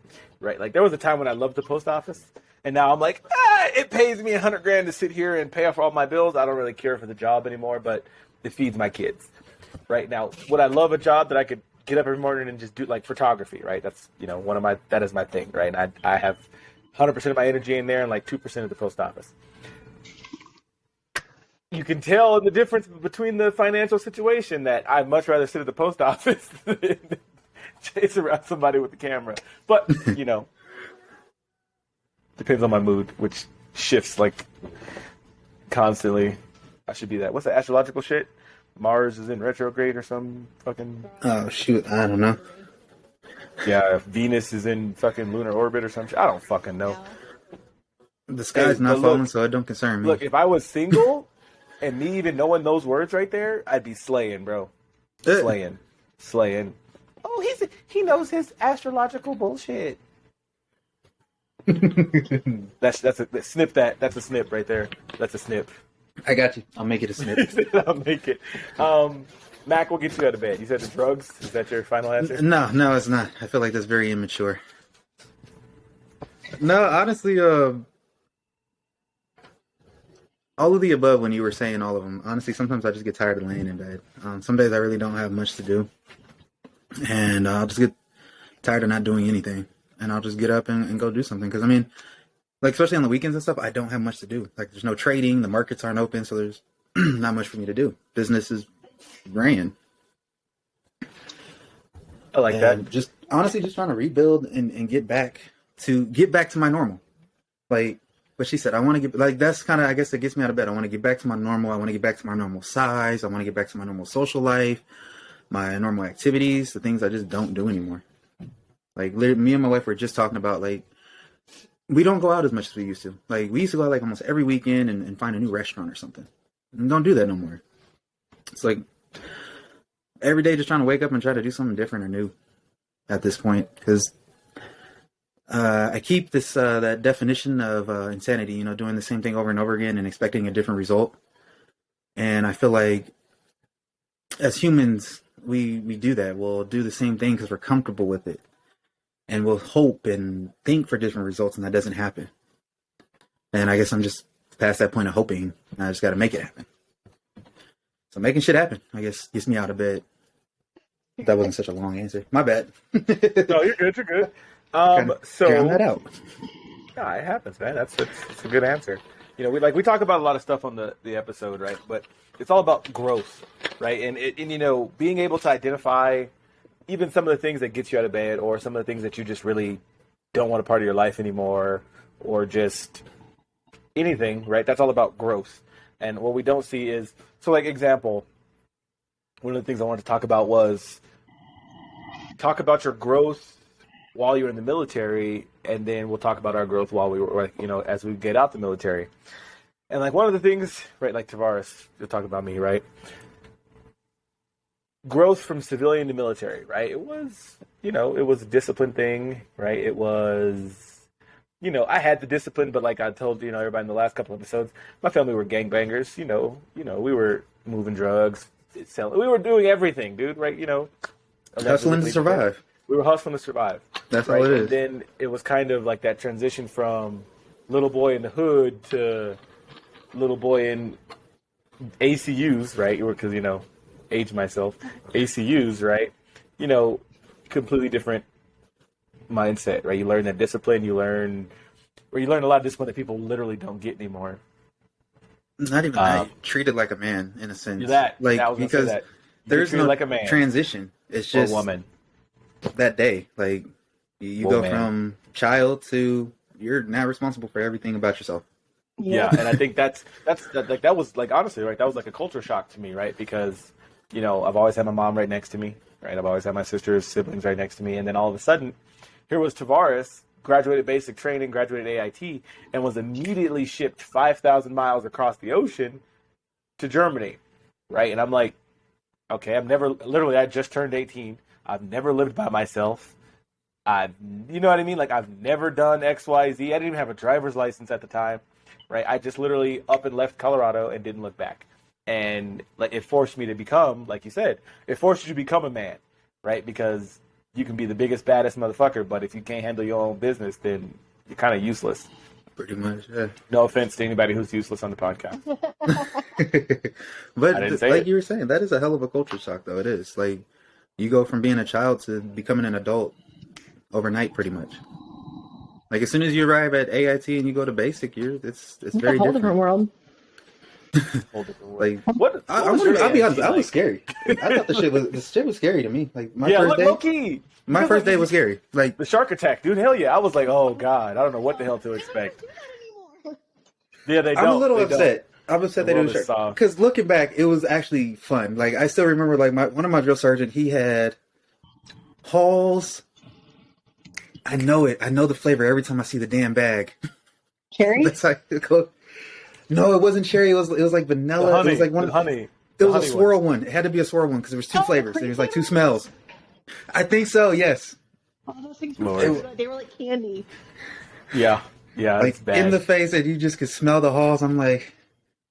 right? Like there was a time when I loved the post office, and now I'm like, it pays me $100,000 to sit here and pay off all my bills. I don't really care for the job anymore, but it feeds my kids. Right now, would I love a job that I could get up every morning and just do like photography, right? That's, you know, that is my thing, right? And I have 100% of my energy in there and like 2% at the post office. You can tell the difference between the financial situation that I'd much rather sit at the post office than chase around somebody with the camera. But, you know, depends on my mood, which shifts like constantly. I should be that. What's the astrological shit? Mars is in retrograde or some fucking. Oh shoot, I don't know. Yeah, Venus is in fucking lunar orbit or some shit. I don't fucking know. The sky's Hey, not but falling, look- so it don't concern me. Look, if I was single and me even knowing those words right there, I'd be slaying, bro. Slaying. Oh, he knows his astrological bullshit. That's a snip that. That's a snip right there. That's a snip. I got you. I'll make it a snip. I'll make it. Mac, what gets you out of bed? You said the drugs. Is that your final answer? No, it's not. I feel like that's very immature. No, honestly, all of the above when you were saying all of them. Honestly, sometimes I just get tired of laying in bed. Some days I really don't have much to do. And I'll just get tired of not doing anything. And I'll just get up and go do something. Because, I mean, like, especially on the weekends and stuff, I don't have much to do. Like, there's no trading. The markets aren't open. So there's not much for me to do. Business is ran. I like that. And just honestly just trying to rebuild and get back to my normal. Like what she said, I want to get like that's kind of I guess it gets me out of bed. I want to get back to my normal. I want to get back to my normal size. I want to get back to my normal social life, my normal activities, the things I just don't do anymore. Like me and my wife were just talking about like we don't go out as much as we used to. Like we used to go out like almost every weekend and find a new restaurant or something. And don't do that no more. It's like every day just trying to wake up and try to do something different or new at this point because I keep this that definition of insanity, you know, doing the same thing over and over again and expecting a different result. And I feel like as humans, we do that. We'll do the same thing because we're comfortable with it. And we'll hope and think for different results, and that doesn't happen. And I guess I'm just past that point of hoping, and I just got to make it happen. So making shit happen, I guess, gets me out of bed. That wasn't such a long answer. My bad. No, you're good. You're good. So drown that out. yeah, it happens, man. That's a good answer. You know, we talk about a lot of stuff on the episode, right? But it's all about growth, right? And you know, being able to identify even some of the things that get you out of bed, or some of the things that you just really don't want a part of your life anymore, or just anything, right? That's all about growth. And what we don't see is so, like, example. One of the things I wanted to talk about was talk about your growth while you're in the military, and then we'll talk about our growth while we were, you know, as we get out the military. And like one of the things, right, like Tavares, you're talking about me, right? Growth from civilian to military, right? It was, you know, it was a discipline thing, right? It was, you know, I had the discipline, but like I told, you know, everybody in the last couple episodes, my family were gangbangers, you know, we were moving drugs, selling, we were doing everything, dude, right? You know, Hustling to survive. We were hustling to survive. That's right? all it is. And then it was kind of like that transition from little boy in the hood to little boy in ACUs, right? Because, age myself, ACUs, right? Completely different mindset, right? You learn that discipline, you learn a lot of discipline that people literally don't get anymore. Not even that. Treated like a man in a sense. That like I was gonna because say that. there's no like a man. transition. It's Or just woman. that day. Like you go from child to you're now responsible for everything about yourself. Yeah, and I think that was like honestly, right? That was like a culture shock to me, right? Because I've always had my mom right next to me, right? I've always had my sister's siblings right next to me, and then all of a sudden, here was Tavares, graduated basic training, graduated AIT, and was immediately shipped 5,000 miles across the ocean to Germany, right? And I'm like, okay, I just turned 18. I've never lived by myself. You know what I mean? Like, I've never done X, Y, Z. I didn't even have a driver's license at the time, right? I just literally up and left Colorado and didn't look back. And like, it forced me to become, like you said, it forced you to become a man, right? Because you can be the biggest, baddest motherfucker, but if you can't handle your own business, then you're kind of useless. Pretty much, yeah. No offense to anybody who's useless on the podcast. But like you were saying, that is a hell of a culture shock, though. It is. Like, you go from being a child to becoming an adult overnight, pretty much. Like, as soon as you arrive at AIT and you go to basic, it's very a whole different world. Like, I'll be honest, I was scary. I thought the shit was scary to me. Like, my first day was scary. Like, the shark attack, dude. Hell yeah! I was like, oh god, I don't know what the hell to expect. Yeah, they don't. I'm a little upset. I'm upset they didn't shark. Because looking back, it was actually fun. Like, I still remember, like, one of my drill sergeant, he had Halls. I know it. I know the flavor every time I see the damn bag. Cherry? That's like, no, it wasn't cherry. It was like vanilla. Honey, it was like one honey. It was a swirl one. It had to be a swirl one because there was two flavors. There was like two smells. I think so. Yes. Oh, those things were so good. They were like candy. Yeah, like in the face, and you just could smell the halls. I'm like,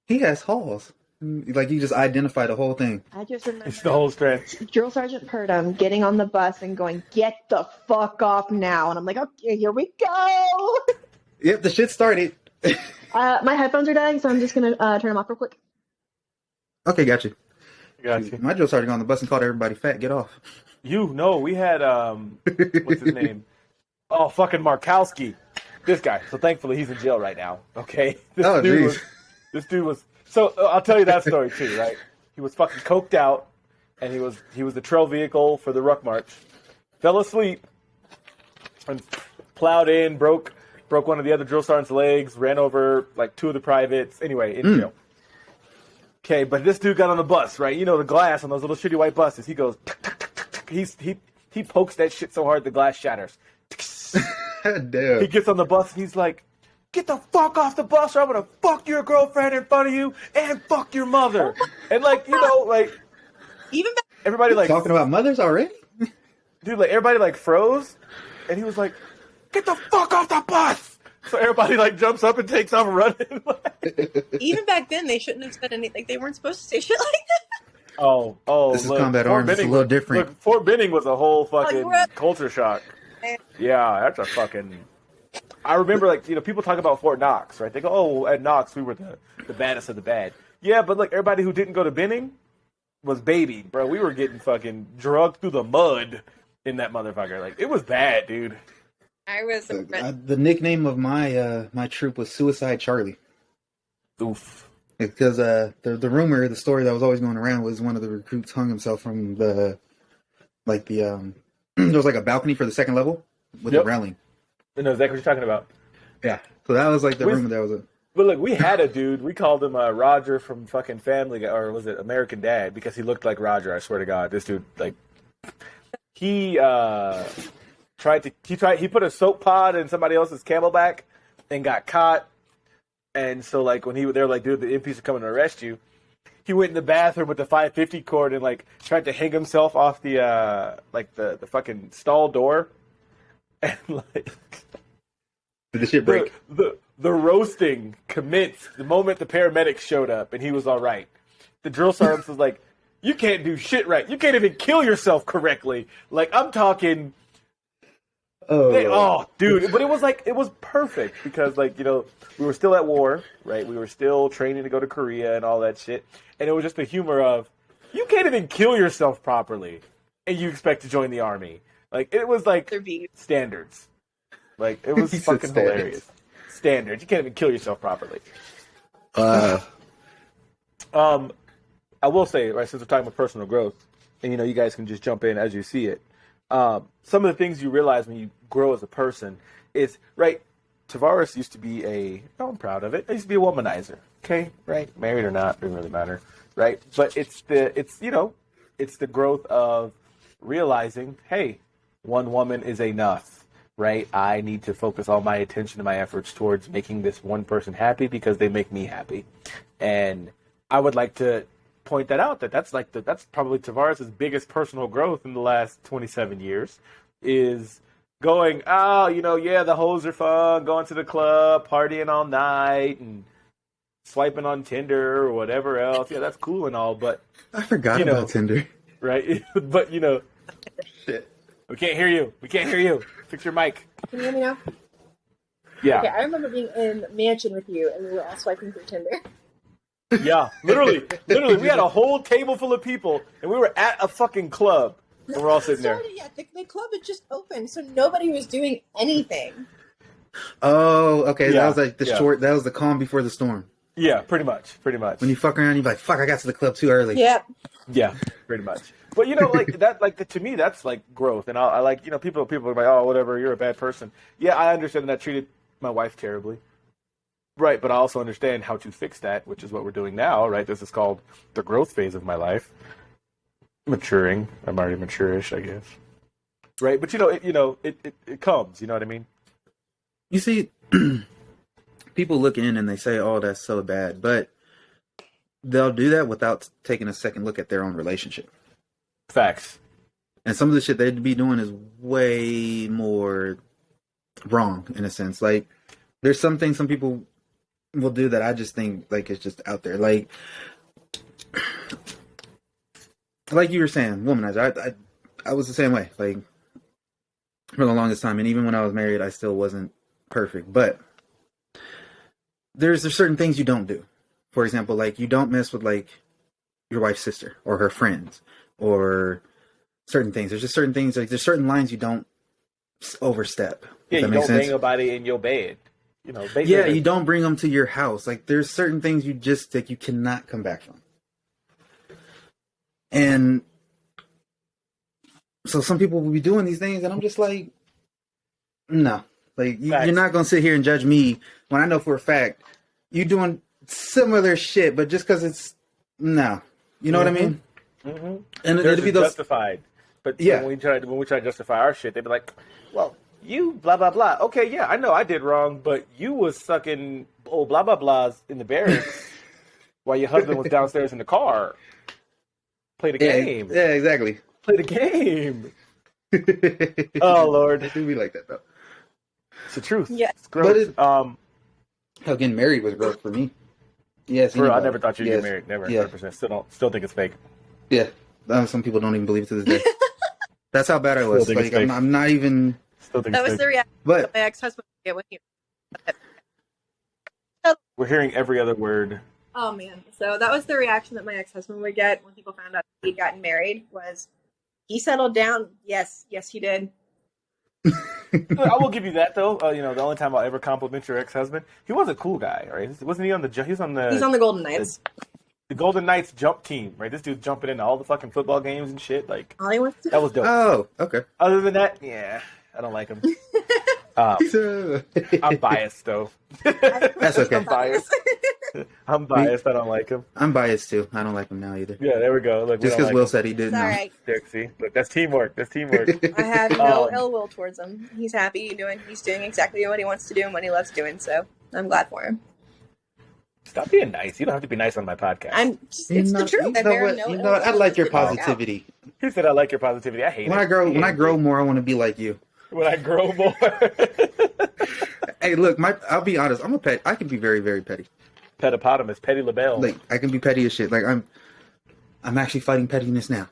he has halls. Like, you just identify the whole thing. I just remember it's the whole stretch. Drill Sergeant Purdom getting on the bus and going, "Get the fuck off now!" And I'm like, "Okay, here we go." Yep, the shit started. My headphones are dying, so I'm just gonna turn them off real quick. Okay, got you. Got you. My drill sergeant got on the bus and called everybody fat. Get off. We had what's his name? Oh, fucking Markowski. This guy. So thankfully he's in jail right now. Okay. This dude was. So I'll tell you that story too, right? He was fucking coked out, and he was the trail vehicle for the ruck march. Fell asleep, and plowed in, broke one of the other drill sergeant's legs, ran over like two of the privates. Anyway, in jail. Okay, but this dude got on the bus, right? You know, the glass on those little shitty white buses. He goes, he pokes that shit so hard the glass shatters. Damn. He gets on the bus and he's like, "Get the fuck off the bus or I'm gonna fuck your girlfriend in front of you and fuck your mother." And like, Even everybody like talking about mothers already? Dude, like everybody like froze and he was like, "Get the fuck off the bus." So everybody like jumps up and takes off running. Even back then, they shouldn't have said anything. Like, they weren't supposed to say shit like that. Oh, this is Combat Arms. It's a little different. Look, Fort Benning was a whole fucking culture shock. Yeah, that's a fucking. I remember, like, people talk about Fort Knox, right? They go, "Oh, at Knox we were the baddest of the bad." Yeah, but like everybody who didn't go to Benning was babied, bro. We were getting fucking drugged through the mud in that motherfucker. Like, it was bad, dude. I was the nickname of my troop was Suicide Charlie. Oof. Because the rumor, the story that was always going around was one of the recruits hung himself from there was like a balcony for the second level with a railing. I know exactly what you're talking about. Yeah. So that was like the rumor that was it. But look, we had a dude. We called him Roger from fucking Family Guy, or was it American Dad? Because he looked like Roger. I swear to God, this dude, like, he he put a soap pod in somebody else's camelback and got caught. And so, like, when they were like, "Dude, the MPs are coming to arrest you," he went in the bathroom with the 550 cord and like tried to hang himself off the the fucking stall door. And like, did the shit break? The roasting commenced the moment the paramedics showed up, and he was all right. The drill sergeant was like, "You can't do shit right. You can't even kill yourself correctly." Like, I'm talking. Oh, dude! But it was perfect because, like, we were still at war, right? We were still training to go to Korea and all that shit, and it was just the humor of you can't even kill yourself properly, and you expect to join the army. Like, it was like They're bees. standards. Like, it was He said fucking standards. hilarious. Standards. You can't even kill yourself properly. I will say, right, since we're talking about personal growth, and you guys can just jump in as you see it. Some of the things you realize when you grow as a person is, right, Tavares used to be I'm proud of it. I used to be a womanizer. Okay, right, married or not, doesn't really matter, right? But it's the growth of realizing, hey, one woman is enough, right? I need to focus all my attention and my efforts towards making this one person happy because they make me happy, and I would like to point that out that's probably Tavares' biggest personal growth in the last 27 years is going, the hoes are fun, going to the club, partying all night, and swiping on Tinder or whatever else. Yeah, that's cool and all, but I forgot about Tinder. right? But Shit. we can't hear you. We can't hear you. Fix your mic. Can you hear me now? Yeah. Okay, I remember being in Mansion with you, and we were all swiping through Tinder. Yeah, literally, we had a whole table full of people, and we were at a fucking club, and we're all sitting there. Yeah, the club had just opened, so nobody was doing anything. Oh, okay. Yeah, That was like the yeah. short. That was the calm before the storm. Yeah, pretty much. When you fuck around, you're like, "Fuck, I got to the club too early." Yep. Yeah, pretty much. But like that, like to me, that's like growth, and I like people are like, oh, whatever, you're a bad person. Yeah, I understand that I treated my wife terribly. Right, but I also understand how to fix that, which is what we're doing now, right? This is called the growth phase of my life. Maturing. I'm already mature-ish, I guess. Right, but it comes, you know what I mean? You see, people look in and they say, "Oh, that's so bad," but they'll do that without taking a second look at their own relationship. Facts. And some of the shit they'd be doing is way more wrong in a sense. Like, there's some things some people will do that I just think like it's just out there. Like you were saying, womanizer. I was the same way. Like, for the longest time, and even when I was married, I still wasn't perfect. But there's certain things you don't do. For example, like, you don't mess with like your wife's sister or her friends or certain things. There's just certain things, like there's certain lines you don't overstep. Yeah, you If that don't makes sense. bang nobody in your bed. Yeah, you don't bring them to your house. Like, there's certain things you just like you cannot come back from. And so some people will be doing these things, and I'm just like, no. Like, you're not gonna sit here and judge me when I know for a fact you doing similar shit, but just because it's no, you know what I mean? Mm-hmm. And They're it'll be those. justified. But Yeah. when we try to justify our shit, they'd be like, well, you blah blah blah. Okay, yeah, I know I did wrong, but you was sucking old blah blah blahs in the barracks while your husband was downstairs in the car. Play the game. Yeah, exactly. Play the game. Oh Lord, It do be like that though. it's the truth. Yeah. It's gross. But it- um, Hell, getting married was growth for me. Yes, for real, I anybody. never thought you'd Yes. get married. Never. Yeah. 100%. Still think it's fake. Yeah, some people don't even believe it to this day. That's how bad I was. Still think it's Like, fake. I'm not even. Still think That it's was fake. the reaction But that my ex-husband would get when he. We're hearing every other word. Oh man! So that was the reaction that my ex-husband would get when people found out he'd gotten married. Was he settled down? Yes, he did. I will give you that though. The only time I'll ever compliment your ex-husband, he was a cool guy, right? Wasn't he on the? He's on the. He's on the Golden Knights. The Golden Knights jump team, right? This dude's jumping into all the fucking football games and shit. Like, All he wants to that was dope. oh, okay. Other than that, yeah, I don't like him. I'm biased though. That's okay. I'm biased. I'm biased. I don't like him. I'm biased too. I don't like him now either. Yeah, there we go. Look, we Just don't because like Will him. said he didn't. It's all right. There, see, look, that's teamwork. That's teamwork. I have no Um, ill will towards him. He's happy He's doing exactly what he wants to do and what he loves doing. So I'm glad for him. Stop being nice. You don't have to be nice on my podcast. It's the truth. I bear no You ill know what? I will like your to talk out. positivity. He said I like your positivity. I hate When it. I grow more, I want to be like you. When I grow more. Hey, look, I'll be honest. I'm a pet. I can be very, very petty. Petapotamus, Petty LaBelle. Like, I can be petty as shit. Like, I'm actually fighting pettiness now.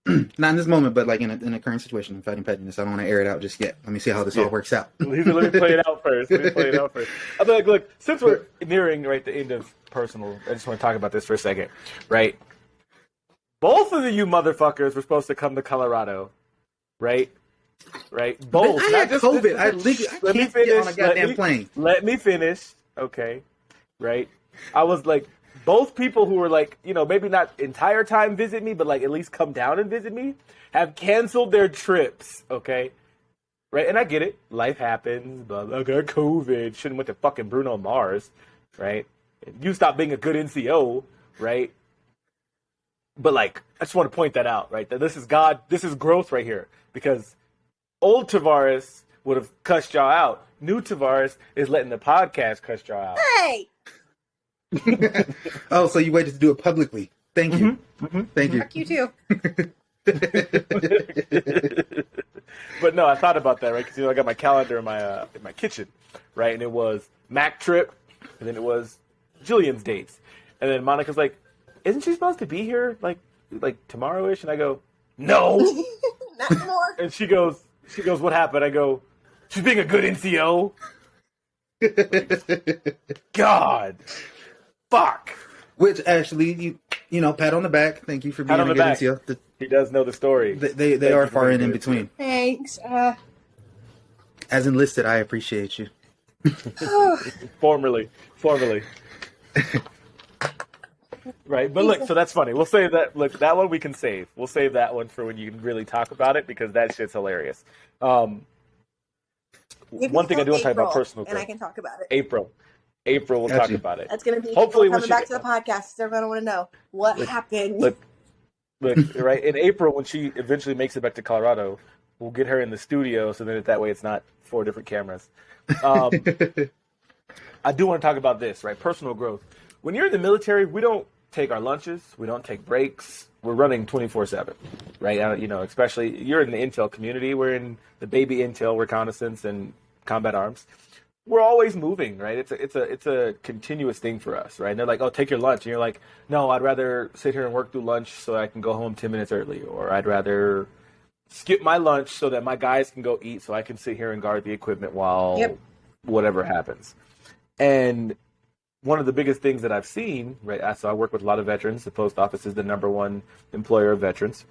Not in this moment, but like in a current situation, I'm fighting pettiness. I don't want to air it out just yet. Let me see how this all works out. Let me play it out first. I'm like, look, since we're nearing the end of personal, I just want to talk about this for a second, right? Both of you motherfuckers were supposed to come to Colorado, right? Right? Both. I had COVID. I can't get on a goddamn plane. Let me finish, okay? Right? I was like, both people who were like, maybe not entire time visit me, but like at least come down and visit me, have canceled their trips, okay? Right? And I get it. Life happens. Blah, blah, I got COVID. Shouldn't went to fucking Bruno Mars, right? You stop being a good NCO, right? But like, I just want to point that out, right? That this is growth right here. Because old Tavares would have cussed y'all out. New Tavares is letting the podcast cuss y'all out. Hey! Oh, so you waited to do it publicly. Thank you. Thank you. Fuck you too. But no, I thought about that, right? Because I got my calendar in my kitchen, right? And it was Mac trip, and then it was Jilian's dates, and then Monica's like, "Isn't she supposed to be here like tomorrow-ish?" And I go, "No." Not anymore. And she goes, "What happened?" I go, "She's being a good NCO." God, fuck. Which actually, pat on the back. Thank you for being a good NCO. He does know the story. They are far and in between. Thanks. As enlisted, I appreciate you. Formerly. Right, but look, so that's funny. We'll save that. Look, that one we can save. We'll save that one for when you can really talk about it, because that shit's hilarious. One thing I do want to talk about personal growth. And I can talk about it. April, we'll talk about it. That's going to be hopefully coming back to the podcast. They're going to want to know what happened. Look, right, in April, when she eventually makes it back to Colorado, we'll get her in the studio, so that way it's not 4 different cameras. I do want to talk about this, right? Personal growth. When you're in the military, we don't take our lunches, we don't take breaks. We're running 24/7, right? Especially you're in the intel community. We're in the baby intel, reconnaissance, and combat arms. We're always moving, right? It's a continuous thing for us, right? And they're like, "Oh, take your lunch," and you're like, "No, I'd rather sit here and work through lunch so I can go home 10 minutes early, or I'd rather skip my lunch so that my guys can go eat, so I can sit here and guard the equipment while whatever happens." And one of the biggest things that I've seen, right? So I work with a lot of veterans. The post office is the #1 employer of veterans.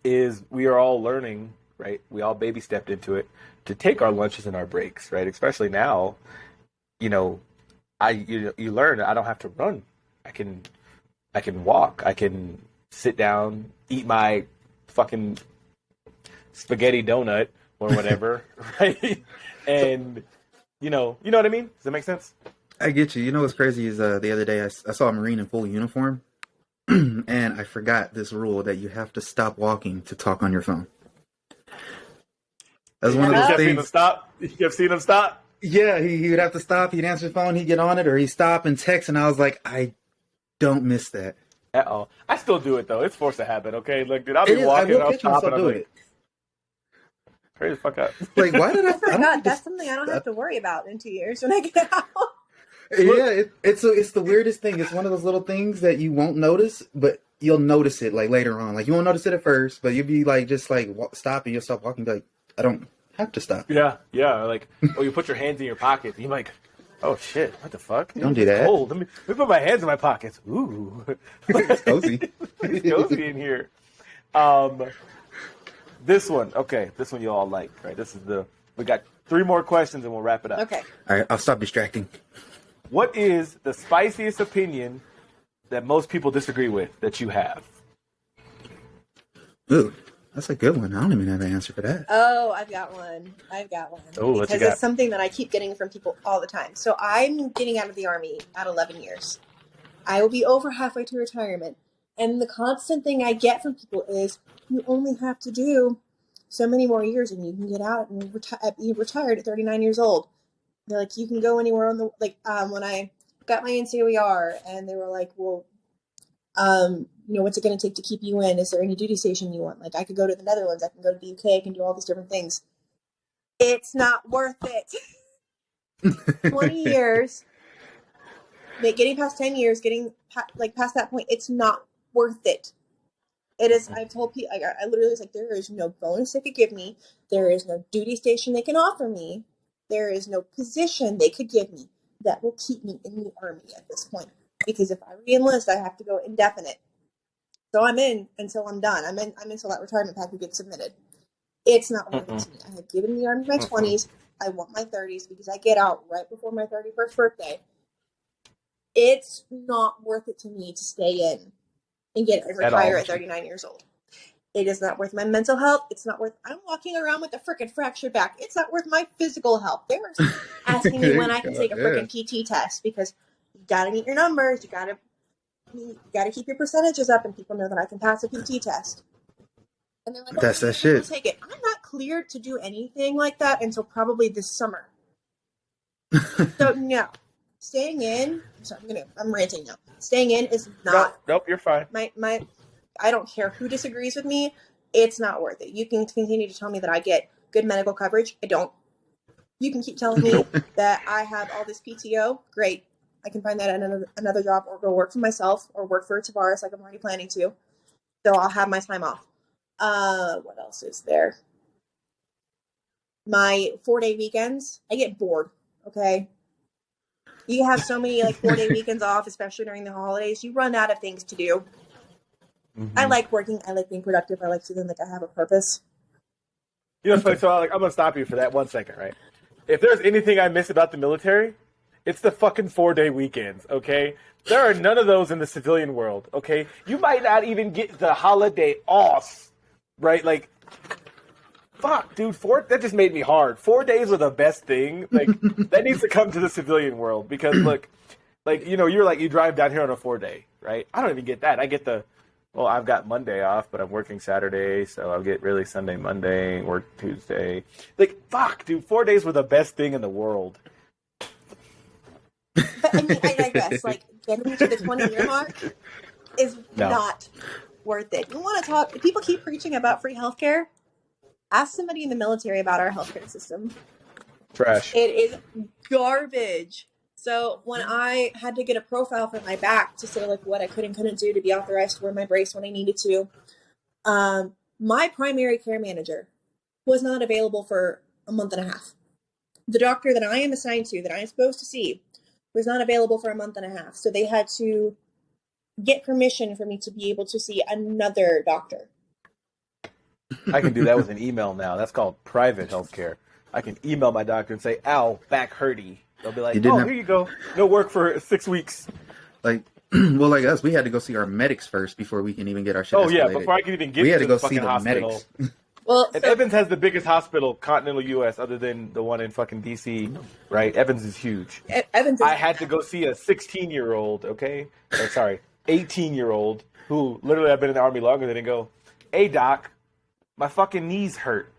Is we are all learning, right? We all baby stepped into it to take our lunches and our breaks, right? Especially now, you learn I don't have to run. I can walk. I can sit down, eat my fucking spaghetti donut or whatever, right? And you know what I mean? Does that make sense? I get you. You know what's crazy is the other day I saw a Marine in full uniform, and I forgot this rule that you have to stop walking to talk on your phone. That's one of those things. You have seen him stop? Yeah, he would have to stop. He'd answer the phone, he'd get on it, or he'd stop and text, and I was like, I don't miss that. Uh-oh. I still do it, though. It's forced to happen, okay? Look, dude, I'll be walking, I'll stop, and I'm like, hurry the fuck up. Like, why did I forgot. That's something I don't have to worry about in 2 years when I get out. Yeah, it's the weirdest thing. It's one of those little things that you won't notice, but you'll notice it like later on. Like you won't notice it at first, but you'll be like just like stop and you'll stop walking. Be like, I don't have to stop. Yeah. Like, or you put your hands in your pockets. And you're like, oh shit, what the fuck? Don't do that. Cold. Let me put my hands in my pockets. Ooh, it's cozy. It's cozy in here. This one you all like, right? We got 3 more questions and we'll wrap it up. Okay. All right, I'll stop distracting. What is the spiciest opinion that most people disagree with that you have? Ooh, that's a good one. I don't even have an answer for that. Oh, I've got one. Oh, what you because got? it's something that I keep getting from people all the time. So I'm getting out of the Army at 11 years. I will be over halfway to retirement. And the constant thing I get from people is, you only have to do so many more years and you can get out and be retired at 39 years old. They're like, you can go anywhere on the, when I got my NCOER and they were like, well, what's it going to take to keep you in? Is there any duty station you want? Like, I could go to the Netherlands, I can go to the UK, I can do all these different things. It's not worth it. 20 years, getting past 10 years, getting past that point, it's not worth it. It is. I've told people. I literally was like, there is no bonus they could give me. There is no duty station they can offer me. There is no position they could give me that will keep me in the Army at this point. Because if I re-enlist, I have to go indefinite. So I'm in until I'm done. I'm in until that retirement package gets submitted. It's not worth it to me. I have given the Army my 20s. I want my 30s because I get out right before my 31st birthday. It's not worth it to me to stay in and retire at 39 years old. It is not worth my mental health. It's not worth. I'm walking around with a freaking fractured back. It's not worth my physical health. They're asking me when I can take a freaking PT test because you gotta meet your numbers. You gotta keep your percentages up, and people know that I can pass a PT test. And they're like, That's that shit. Take it. I'm not cleared to do anything like that until probably this summer. So no, staying in. I'm ranting now. Staying in is not. Nope, you're fine. I don't care who disagrees with me. It's not worth it. You can continue to tell me that I get good medical coverage. I don't. You can keep telling me that I have all this PTO. Great. I can find that at another job or go work for myself or work for Tavares like I'm already planning to. So I'll have my time off. What else is there? My 4-day weekends. I get bored. Okay. You have so many 4-day weekends off, especially during the holidays. You run out of things to do. Mm-hmm. I like working. I like being productive. I like feeling like I have a purpose. You know, it's funny. So I'm going to stop you for that 1 second, right? If there's anything I miss about the military, it's the fucking 4-day weekends, okay? There are none of those in the civilian world, okay? You might not even get the holiday off, right? Like, fuck, dude, that just made me hard. 4 days are the best thing. Like, that needs to come to the civilian world because, look, you drive down here on a 4-day, right? I don't even get that. I get I've got Monday off, but I'm working Saturday, so I'll get really Sunday, Monday, work Tuesday. Like, fuck, dude, 4 days were the best thing in the world. But, I mean, I digress. Getting to the 20-year mark is not worth it. You want to talk... People keep preaching about free healthcare. Ask somebody in the military about our healthcare system. Trash. It is garbage. So when I had to get a profile for my back to say what I could and couldn't do to be authorized to wear my brace when I needed to, my primary care manager was not available for a month and a half. The doctor that I am assigned to, that I am supposed to see, was not available for a month and a half. So they had to get permission for me to be able to see another doctor. I can do that with an email now. That's called private healthcare. I can email my doctor and say, ow, back hurty. They'll be like, here you go. No work for 6 weeks. Like us, we had to go see our medics first before we can even get our shit escalated. Yeah, before I can even get to the fucking hospital. Medics. And Evans has the biggest hospital, continental U.S., other than the one in fucking D.C., right? Evans is huge. I had to go see a 16-year-old, 18-year-old, who literally I've been in the Army longer than and go, hey, doc, my fucking knees hurt.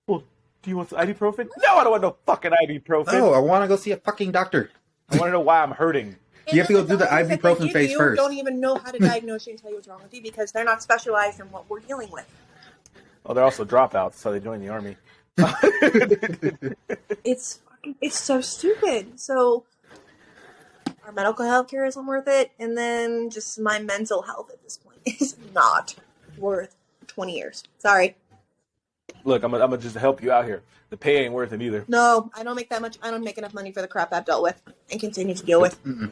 Well, do you want some ibuprofen? No, I don't want no fucking ibuprofen. No, I want to go see a fucking doctor. I want to know why I'm hurting. You have to go do the ibuprofen phase first. Don't even know how to diagnose you and tell you what's wrong with you because they're not specialized in what we're dealing with. Oh, they're also dropouts, so they join the Army. It's so stupid. So our medical health care isn't worth it, and then just my mental health at this point is not worth 20 years. Sorry. Look, I'm gonna just help you out here. The pay ain't worth it either. No, I don't make that much. I don't make enough money for the crap I've dealt with and continue to deal with. I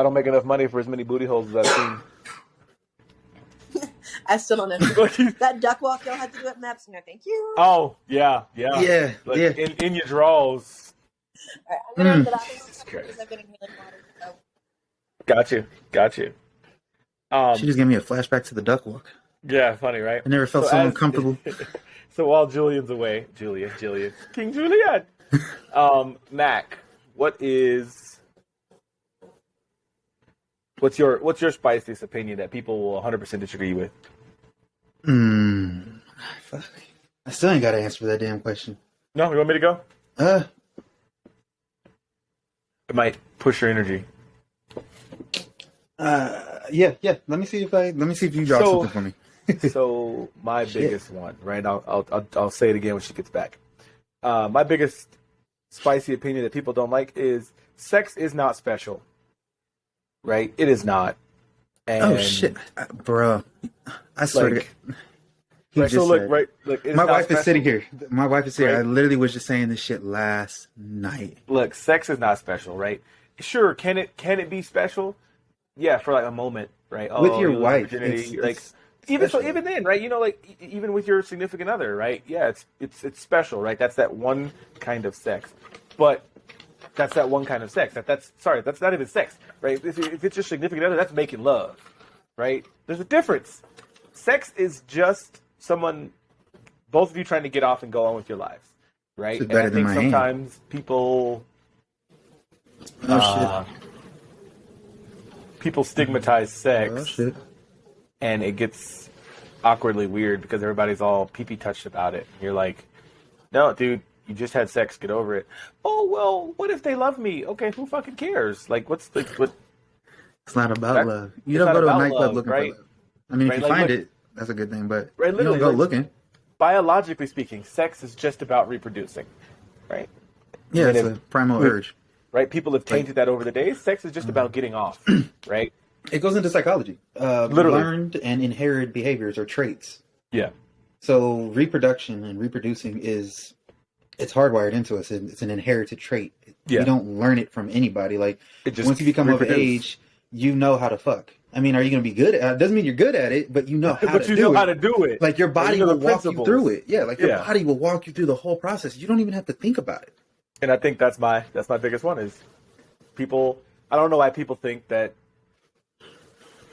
don't make enough money for as many booty holes as I've seen. I still don't know. That duck walk y'all had to do at Maps. No, thank you. Oh, yeah. Like, In your draws. All right, I'm going to get out because I've been inhaling water. So. Got you. She just gave me a flashback to the duck walk. Yeah, funny, right? I never felt so uncomfortable. So while Julian's away, Jilian, King Julian, Mac, what's your spiciest opinion that people will 100% disagree with? Fuck. I still ain't got to answer that damn question. No, you want me to go? It might push your energy. Yeah. Let me see if you draw something for me. So my biggest one, right? I'll say it again when she gets back. My biggest spicy opinion that people don't like is sex is not special. Right? It is not. And Oh shit, bro! I swear to like, God. He right, so just look, said, right, look, it's my not wife is special. sitting here. My wife is here. Right? I literally was just saying this shit last night. Look, sex is not special, right? Sure, can it be special? Yeah, for like a moment, right? With Oh, your you lose wife, virginity, like it's even so, special. even then, right? You know, like even with your significant other, right? Yeah, it's special, right? That's that one kind of sex, but that's that one kind of sex. That's not even sex, right? If it's your significant other, that's making love, right? There's a difference. Sex is just someone, both of you trying to get off and go on with your lives, This right? is And I better than think my hand. sometimes people Oh shit! uh, people stigmatize Oh sex, shit! and it gets awkwardly weird because everybody's all pee-pee touched about it. You're like, no, dude, you just had sex. Get over it. Oh well, what if they love me? Okay, who fucking cares? Like, what's like what? It's not about That, love. You it's don't not go to a about nightclub love, looking for right? love. I mean, if Right? you Like, find look, it, that's a good thing. But right? you don't Literally, go like looking. biologically speaking, sex is just about reproducing, right? Yeah, And it's if a primal urge. right, people have Like tainted that over the days. Sex is just about getting off, right? it goes into psychology. Literally, Learned and inherited behaviors or traits. yeah, So reproduction and reproducing is it's hardwired into us. It's an inherited trait. We yeah. don't learn it from anybody. Like It just once you become of reproduce. age, you know how to fuck. I mean, are you going to be good at it? Doesn't mean you're good at it, but you know how But to you do know how it. to do it. Like your Right? body You know will the walk you principles. through it. Yeah, like your Yeah. body will walk you through the whole process. You don't even have to think about it. And I think that's my biggest one is people. I don't know why people think that.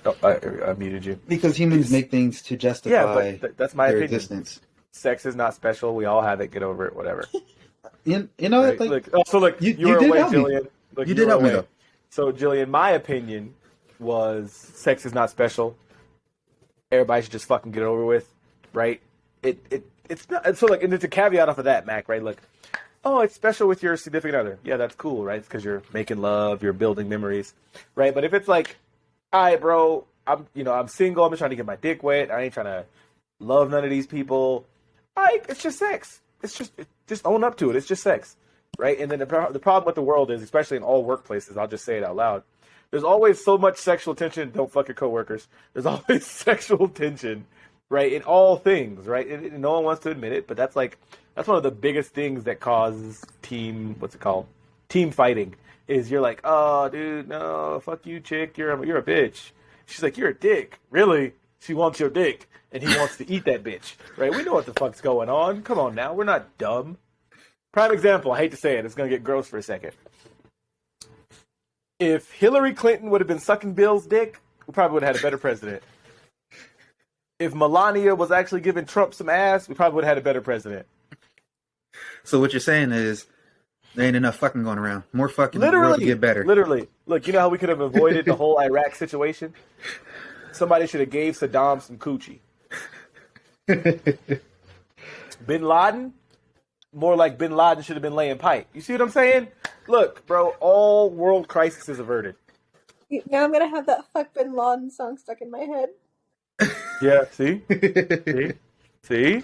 Oh, I muted you. Because humans make things to Yeah, justify but that's my their opinion. existence. Sex is not special. We all have it. Get over it. Whatever. You know, Right? like Look. Oh, so look, you you were did away, help me. Jillian. Look, You did were help me away. though. So, Jillian, my opinion was sex is not special. Everybody should just fucking get it over with, right? It's not. So, like, and there's a caveat off of that, Mac. Right? Look, oh, it's special with your significant other. Yeah, that's cool, right? It's because you're making love, you're building memories, right? But if it's like, all right, bro, I'm single. I'm just trying to get my dick wet. I ain't trying to love none of these people. It's just sex. Just own up to it. It's just sex, right? And then the problem with the world is, especially in all workplaces, I'll just say it out loud. There's always so much sexual tension. Don't fuck your coworkers. There's always sexual tension, right? In all things, right? And no one wants to admit it, but that's one of the biggest things that causes what's it called? Team fighting. Is you're like, oh, dude, no, fuck you, chick. You're a bitch. She's like, you're a dick. Really? She wants your dick, and he wants to eat that bitch, right? We know what the fuck's going on. Come on now, we're not dumb. Prime example. I hate to say it. It's gonna get gross for a second. If Hillary Clinton would have been sucking Bill's dick, we probably would have had a better president. If Melania was actually giving Trump some ass, we probably would have had a better president. So what you're saying is there ain't enough fucking going around. More fucking in the world Literally, to get better. literally. Look, you know how we could have avoided the whole Iraq situation? Somebody should have gave Saddam some coochie. Bin Laden, more like Bin Laden should have been laying pipe. You see what I'm saying? Look, bro, all world crises averted. Now I'm gonna have that "Fuck Bin Laden" song stuck in my head. Yeah, see? See?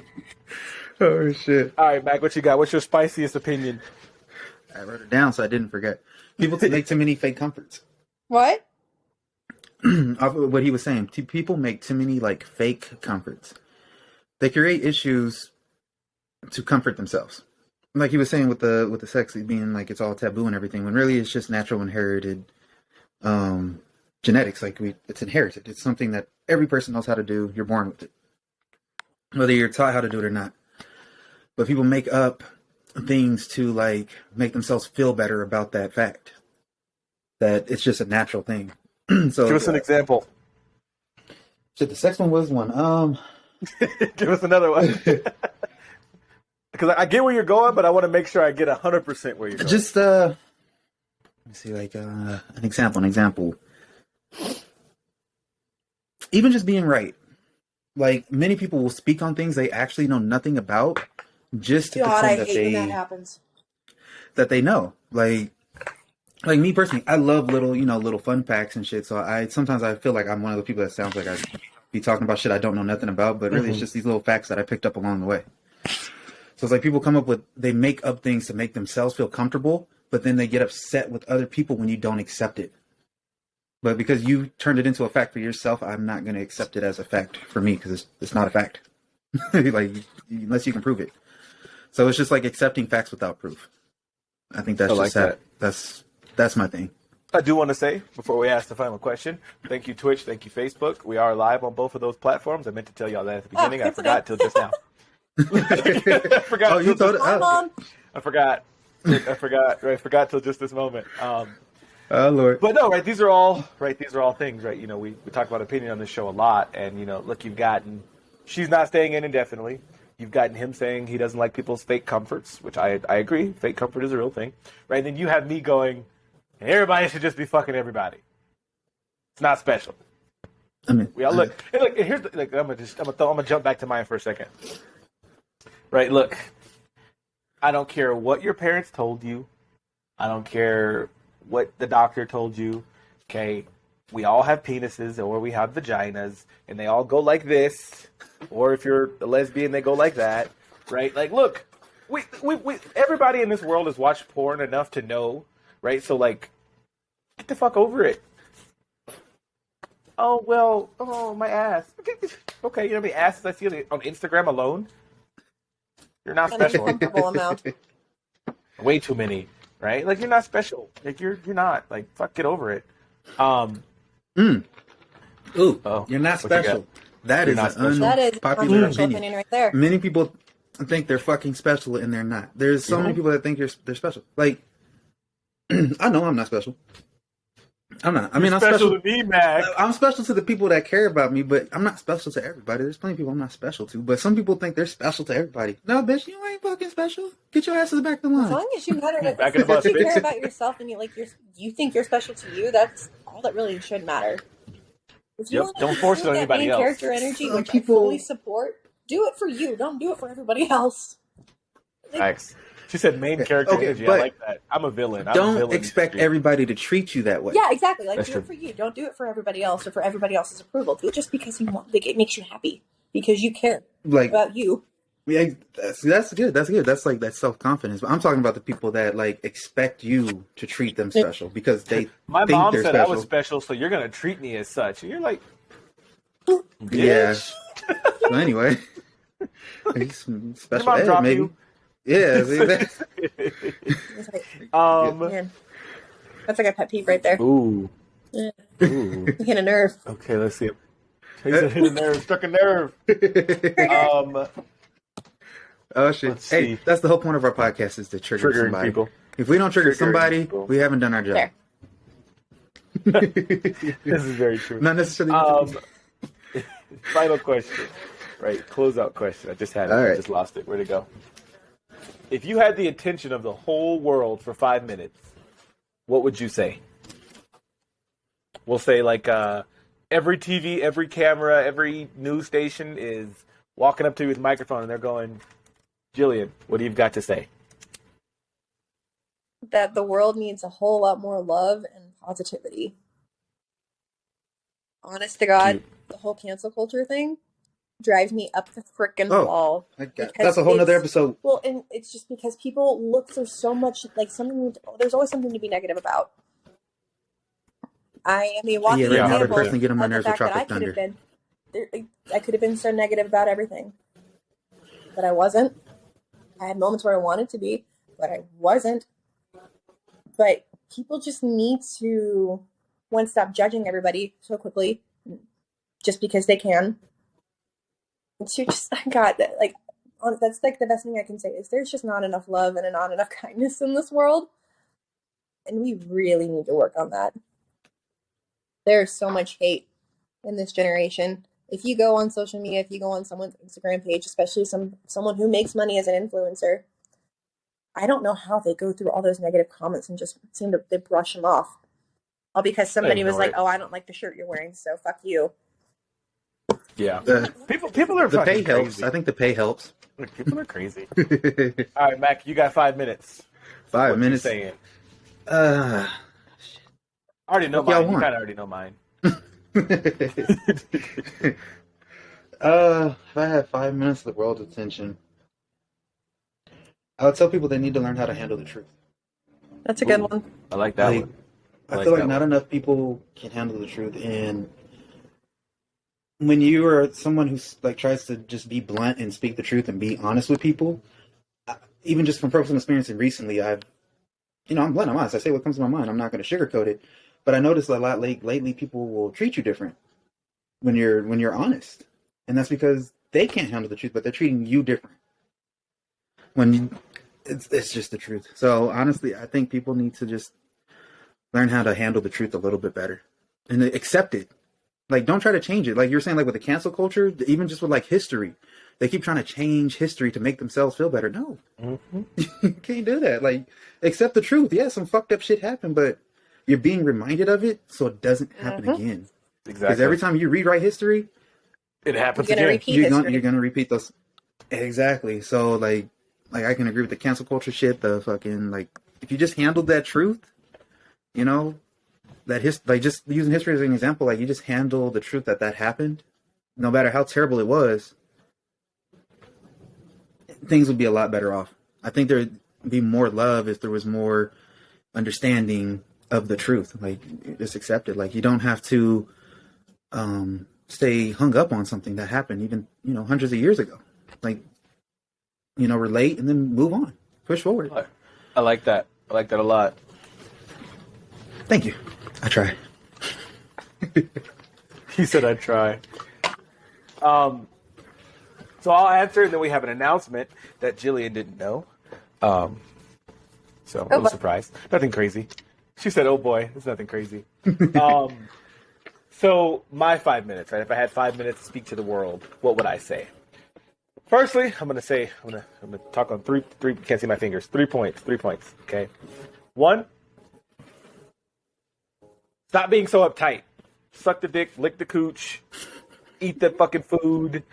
Oh shit! All right, Mac, what you got? What's your spiciest opinion? I wrote it down so I didn't forget. People make too many fake comforts. What? Off of what he was saying, people make too many like fake comforts. They create issues to comfort themselves. Like he was saying with the sex being like it's all taboo and everything, when really it's just natural inherited genetics. Like it's inherited. It's something that every person knows how to do. You're born with it, whether you're taught how to do it or not. But people make up things to like make themselves feel better about that fact that it's just a natural thing. So Give us an example. shit, the sex one was one. Give us another one. Because I get where you're going, but I want to make sure I get 100% where you're going. Just let me see, like an example. Even just being right. Like many people will speak on things they actually know nothing about, just to God, I pretend hate when that happens. that they know. Like me personally, I love little fun facts and shit. So sometimes I feel like I'm one of the people that sounds like I'd be talking about shit I don't know nothing about, but really it's just these little facts that I picked up along the way. So it's like people they make up things to make themselves feel comfortable, but then they get upset with other people when you don't accept it. But because you turned it into a fact for yourself, I'm not going to accept it as a fact for me because it's not a fact. Like, unless you can prove it. So it's just like accepting facts without proof. I think that's I just like sad. that. That's my thing. I do want to say, before we ask the final question, thank you, Twitch. Thank you, Facebook. We are live on both of those platforms. I meant to tell y'all that at the beginning. I forgot till just now. I forgot. Oh, you thought it? Hi, Mom. I forgot. I forgot till just this moment. Oh, Lord. But no, right? These are all things, right? You know, we talk about opinion on this show a lot, and you know, look, you've gotten she's not staying in indefinitely. You've gotten him saying he doesn't like people's fake comforts, which I agree. Fake comfort is a real thing, right? And then you have me going, everybody should just be fucking everybody. It's not special. I mean, We all look. And look, here's the, like, I'm gonna jump back to mine for a second. Right? Look, I don't care what your parents told you. I don't care what the doctor told you. Okay, we all have penises or we have vaginas, and they all go like this. Or if you're a lesbian, they go like that. Right? Like, look, we everybody in this world has watched porn enough to know. Right? So like, get the fuck over it. Oh, well, my ass. Okay, you know how many asses I see on Instagram alone? You're not And a special. comfortable amount. Way too many, right? Like, you're not special. Like, you're not. Like, fuck, get over it. Ooh, Oh, you're not what you special. got? That You're is not an special. That is a unpopular controversial opinion. opinion right there. Many people think they're fucking special and they're not. There's so many people that think they're special. Like, I know I'm not special. I'm not. I mean, I'm special to me, Mac. I'm special to the people that care about me, but I'm not special to everybody. There's plenty of people I'm not special to, but some people think they're special to everybody. No, bitch, you ain't fucking special. Get your asses back to the As line. long as you matter, Back in the bus, if you bitch. care about yourself and you think you're special to you, that's all that really should matter. If you Yep, want don't to force it do on that anybody main else. character energy, Some which people- I fully support, do it for you. Don't do it for everybody else. Thanks. She said main character Okay, energy. I but like that. I'm a villain. I'm a Don't villain expect energy. everybody to treat you that way. Yeah, exactly. Like, That's do true. it for you. Don't do it for everybody else or for everybody else's approval. Do it just because you want. Like, it makes you happy because you care Like, about you. yeah, that's good. That's good. That's like that self confidence. But I'm talking about the people that like expect you to treat them special because they My think mom they're said special. I was special, so you're gonna treat me as such. And you're like, Yeah. bitch. So anyway, he's Your special mom ed, dropped maybe. you. Yeah. See, It's like, Um. man, that's like a pet peeve right there. Ooh. Yeah. Ooh. You hit a nerve. Okay, let's see. He said hit a nerve, struck a nerve. Oh shit! Let's Hey, see. that's the whole point of our podcast is to trigger Triggering somebody. people. If we don't trigger Triggering somebody, people. we haven't done our job. There. This is very true. Not necessarily. Final question. Right, closeout question. I just had it. All right. I just lost it. Where'd it go? If you had the attention of the whole world for 5 minutes, what would you say? We'll say like every TV, every camera, every news station is walking up to you with a microphone and they're going, Jillian, what do you got to say? That the world needs a whole lot more love and positivity. Honest to God, the whole cancel culture thing drives me up the frickin' Oh. wall. That's Because a whole nother it's- episode. Well, and it's just because people look for so much, like something. There's always something to be negative about. I am a walking Yeah, right now the example person getting on my of the nerves with fact that Tropic I could have Thunder. been. I could have been so negative about everything, but I wasn't. I had moments where I wanted to be, but I wasn't. But people just need to, one, stop judging everybody so quickly, just because they can. And to just, God, like, that's like the best thing I can say is there's just not enough love and not enough kindness in this world, and we really need to work on that. There's so much hate in this generation. If you go on social media, if you go on someone's Instagram page, especially someone who makes money as an influencer, I don't know how they go through all those negative comments and just seem to they brush them off. All because somebody was ignore like, it. "Oh, I don't like the shirt you're wearing, so fuck you." Yeah. The, People are the pay fucking helps. crazy. I think the pay helps. People are crazy. All right, Mac, you got 5 minutes. 5 What minutes. You saying? Uh, I already know What y'all mine. You want? kind of already know mine. if I had 5 minutes of the world's attention, I would tell people they need to learn how to handle the truth. That's a good Ooh. one. I like that Like, one. I feel like that not one. enough people can handle the truth, and when you are someone who's like tries to just be blunt and speak the truth and be honest with people, even just from personal experience and recently, I'm blunt, I'm honest. I say what comes to my mind. I'm not going to sugarcoat it, but I noticed a lot lately people will treat you different when you're honest, and that's because they can't handle the truth, but they're treating you different when it's just the truth. So honestly, I think people need to just learn how to handle the truth a little bit better and accept it. Like, don't try to change it. Like you're saying, like with the cancel culture, even just with like history, they keep trying to change history to make themselves feel better. No, you can't do that. Like, accept the truth. Yeah, some fucked up shit happened, but you're being reminded of it so it doesn't happen again. Because Exactly. every time you rewrite history, It happens You're gonna again. repeat history. you're gonna repeat those. Exactly. So like I can agree with the cancel culture shit. The fucking like, if you just handled that truth, you know, like just using history as an example, like you just handle the truth that happened, no matter how terrible it was, things would be a lot better off. I think there'd be more love if there was more understanding of the truth. Like, just accept it. Like, you don't have to stay hung up on something that happened even, hundreds of years ago. Like, relate and then move on. Push forward. I like that. I like that a lot. Thank you. I try. He said I'd try. So I'll answer, and then we have an announcement that Jillian didn't know. So a little surprised. Nothing crazy. She said, "Oh boy, it's nothing crazy." So my 5 minutes, right? If I had 5 minutes to speak to the world, what would I say? Firstly, I'm gonna talk on three. Can't see my fingers. 3 points. 3 points. Okay. 1. Stop being so uptight. Suck the dick, lick the cooch, eat the fucking food.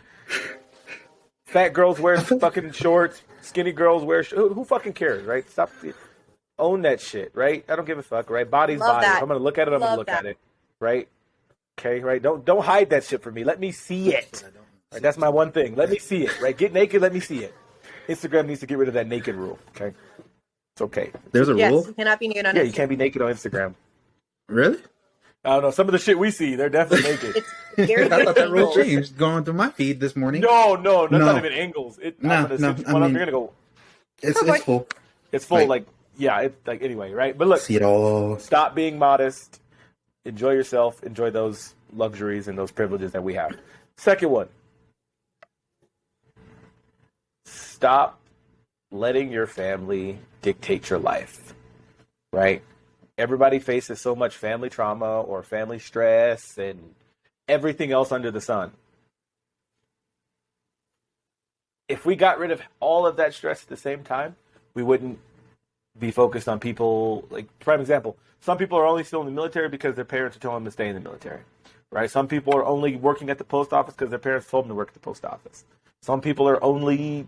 Fat girls wear fucking shorts. Skinny girls wear. Who fucking cares, right? Stop. Own that shit, right? I don't give a fuck, right? Body's Love body. that. If I'm gonna look at it, I'm gonna Love look that. at it, right? Okay, right? Don't hide that shit from me. Let me see it. Right? That's my one thing. Let me see it, right? Get naked. Let me see it. Instagram needs to get rid of that naked rule. Okay, it's okay. There's a Yes, rule? you cannot be nude on Yeah, Instagram. you can't be naked on Instagram. Really? I don't know. Some of the shit we see, they're definitely naked. It's very I thought that rule illegal. changed going through my feed this morning. No, that's No. not even angles. No, I'm gonna no, switch I one up. mean- You're gonna go. It's full. It's full. Right. Like, yeah. It's like anyway, right? But look, See it all. stop being modest. Enjoy yourself. Enjoy those luxuries and those privileges that we have. Second one. Stop letting your family dictate your life. Right? Everybody faces so much family trauma or family stress and everything else under the sun. If we got rid of all of that stress at the same time, we wouldn't be focused on people. Like, prime example, some people are only still in the military because their parents are telling them to stay in the military, right? Some people are only working at the post office because their parents told them to work at the post office. Some people are only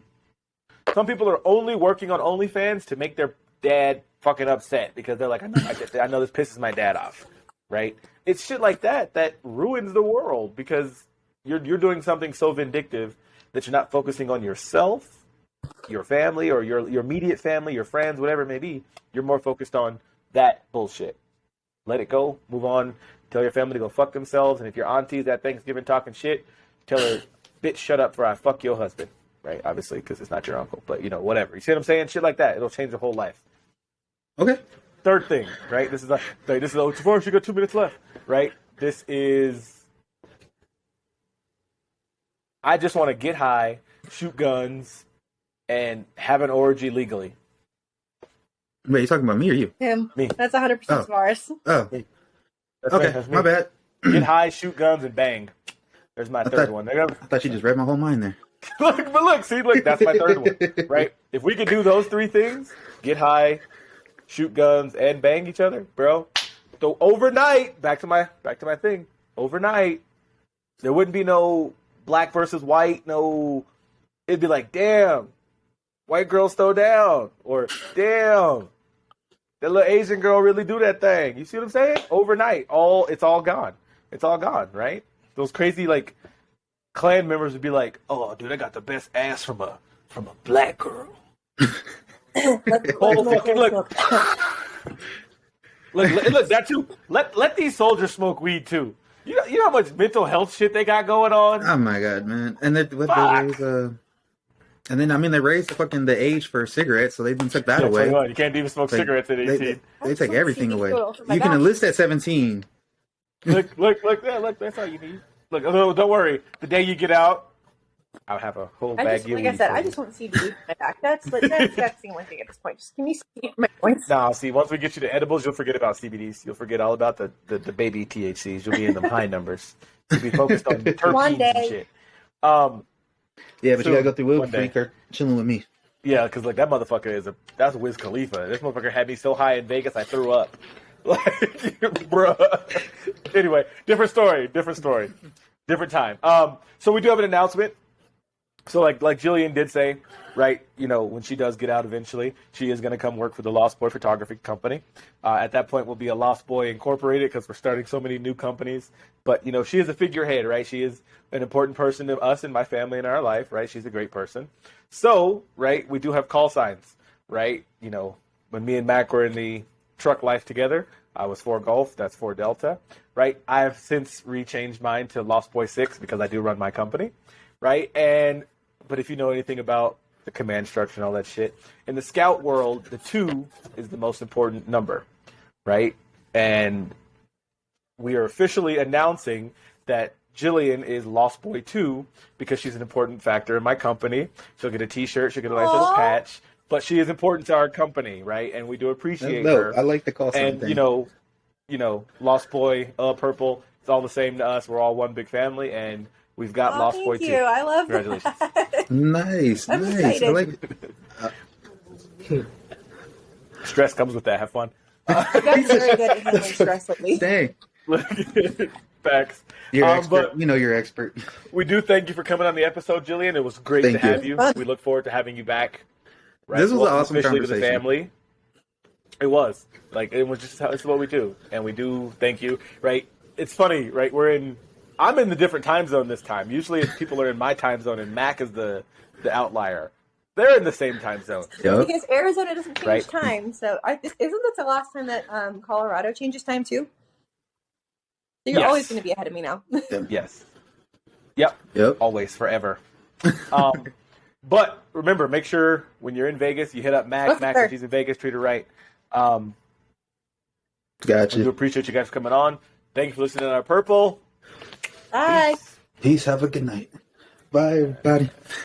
working on OnlyFans to make their dad fucking upset because they're like, I know this pisses my dad off, right? It's shit like that ruins the world because you're doing something so vindictive that you're not focusing on yourself, your family, or your immediate family, your friends, whatever it may be. You're more focused on that bullshit. Let it go. Move on. Tell your family to go fuck themselves. And if your auntie's at Thanksgiving talking shit, tell her, bitch, shut up for I fuck your husband. Right? Obviously, because it's not your uncle. But, whatever. You see what I'm saying? Shit like that. It'll change your whole life. Okay. Third thing, right? This is first. You got 2 minutes left, right? This is. I just want to get high, shoot guns, and have an orgy legally. Wait, you talking about me or you? Him. Me. That's 100% Oh. Mars. Oh, That's okay. me, that's me. My bad. Get high, shoot guns, and bang. There's my third one. I thought you just read my whole mind there. Look, that's my third one, right? If we could do those 3 things, get high, shoot guns, and bang each other, bro. So overnight, back to my thing. Overnight, there wouldn't be no black versus white. No, it'd be like, damn, white girls throw down, or damn, that little Asian girl really do that thing. You see what I'm saying? Overnight, it's all gone. It's all gone, right? Those crazy like clan members would be like, "Oh, dude, I got the best ass from a black girl." Oh, fucking look. Look, that too. Let these soldiers smoke weed too. You know how much mental health shit they got going on. Oh my god, man! And they raise and then they raised the age for cigarettes, so they even took that Yeah, away. 21. You can't even smoke cigarettes at 18. They take everything away. Oh my You can gosh. enlist at 17. Look, yeah, look, that's all you need. Look, don't worry. The day you get out, I'll have a whole I bag just, of like weed I said, for I you. just want CBD in my back. That's the only thing at this point. Just give me CBD for my points. Nah, see, once we get you to edibles, you'll forget about CBDs. You'll forget all about the baby THCs. You'll be in them high numbers. You'll be focused on terpenes One and day. shit. Yeah, but So, you gotta go through Will one before you day. start chilling with me. Yeah, because like that motherfucker that's Wiz Khalifa. This motherfucker had me so high in Vegas I threw up. Like, bruh. Anyway, different story, different time. So we do have an announcement. So like Jillian did say, right? You know, when she does get out eventually, she is going to come work for the Lost Boy Photography Company. At that point, we'll be a Lost Boy Incorporated because we're starting so many new companies. But you know, she is a figurehead, right? She is an important person to us and my family in our life, right? She's a great person. So, right, we do have call signs, right? You know, when me and Mac were in the truck life together, I was 4 Golf, that's 4 Delta, right? I have since rechanged mine to Lost Boy 6 because I do run my company, right? But if you know anything about the command structure and all that shit, in the scout world, the 2 is the most important number, right? And we are officially announcing that Jillian is Lost Boy 2 because she's an important factor in my company. She'll get a t-shirt, she'll get a nice little Aw. patch, but she is important to our company, right? And we do appreciate No, her. I like the call sign And thing. you know, Lost Boy, Purple, it's all the same to us. We're all one big family, and we've got Oh, Lost thank Boy you. 2. I love Congratulations. that. Nice, I'm nice. excited. I like it. Stress comes with that. Have fun. You guys are very good at handling stress lately. Dang, Facts. you're expert. But You know you're expert. we do thank you for coming on the episode, Jillian. It was great Thank to you. have you. Fun. We look forward to having you back. Right? This was an Welcome awesome officially to the conversation. family. It was it was just it's what we do, and we do thank you. Right? It's funny, right? I'm in the different time zone this time. Usually, people are in my time zone, and Mac is the outlier. They're in the same time zone. Yep. Because Arizona doesn't change Right. time. So isn't that the last time that Colorado changes time too? So you're Yes. always going to be ahead of me now. Yes. Yep. Yep. Always, forever. But remember, make sure when you're in Vegas, you hit up Mac. Okay. Mac, if she's in Vegas, treat her right. We do Gotcha. appreciate you guys coming on. Thank you for listening to our Purple. Bye. Peace. Peace. Have a good night. Bye, everybody.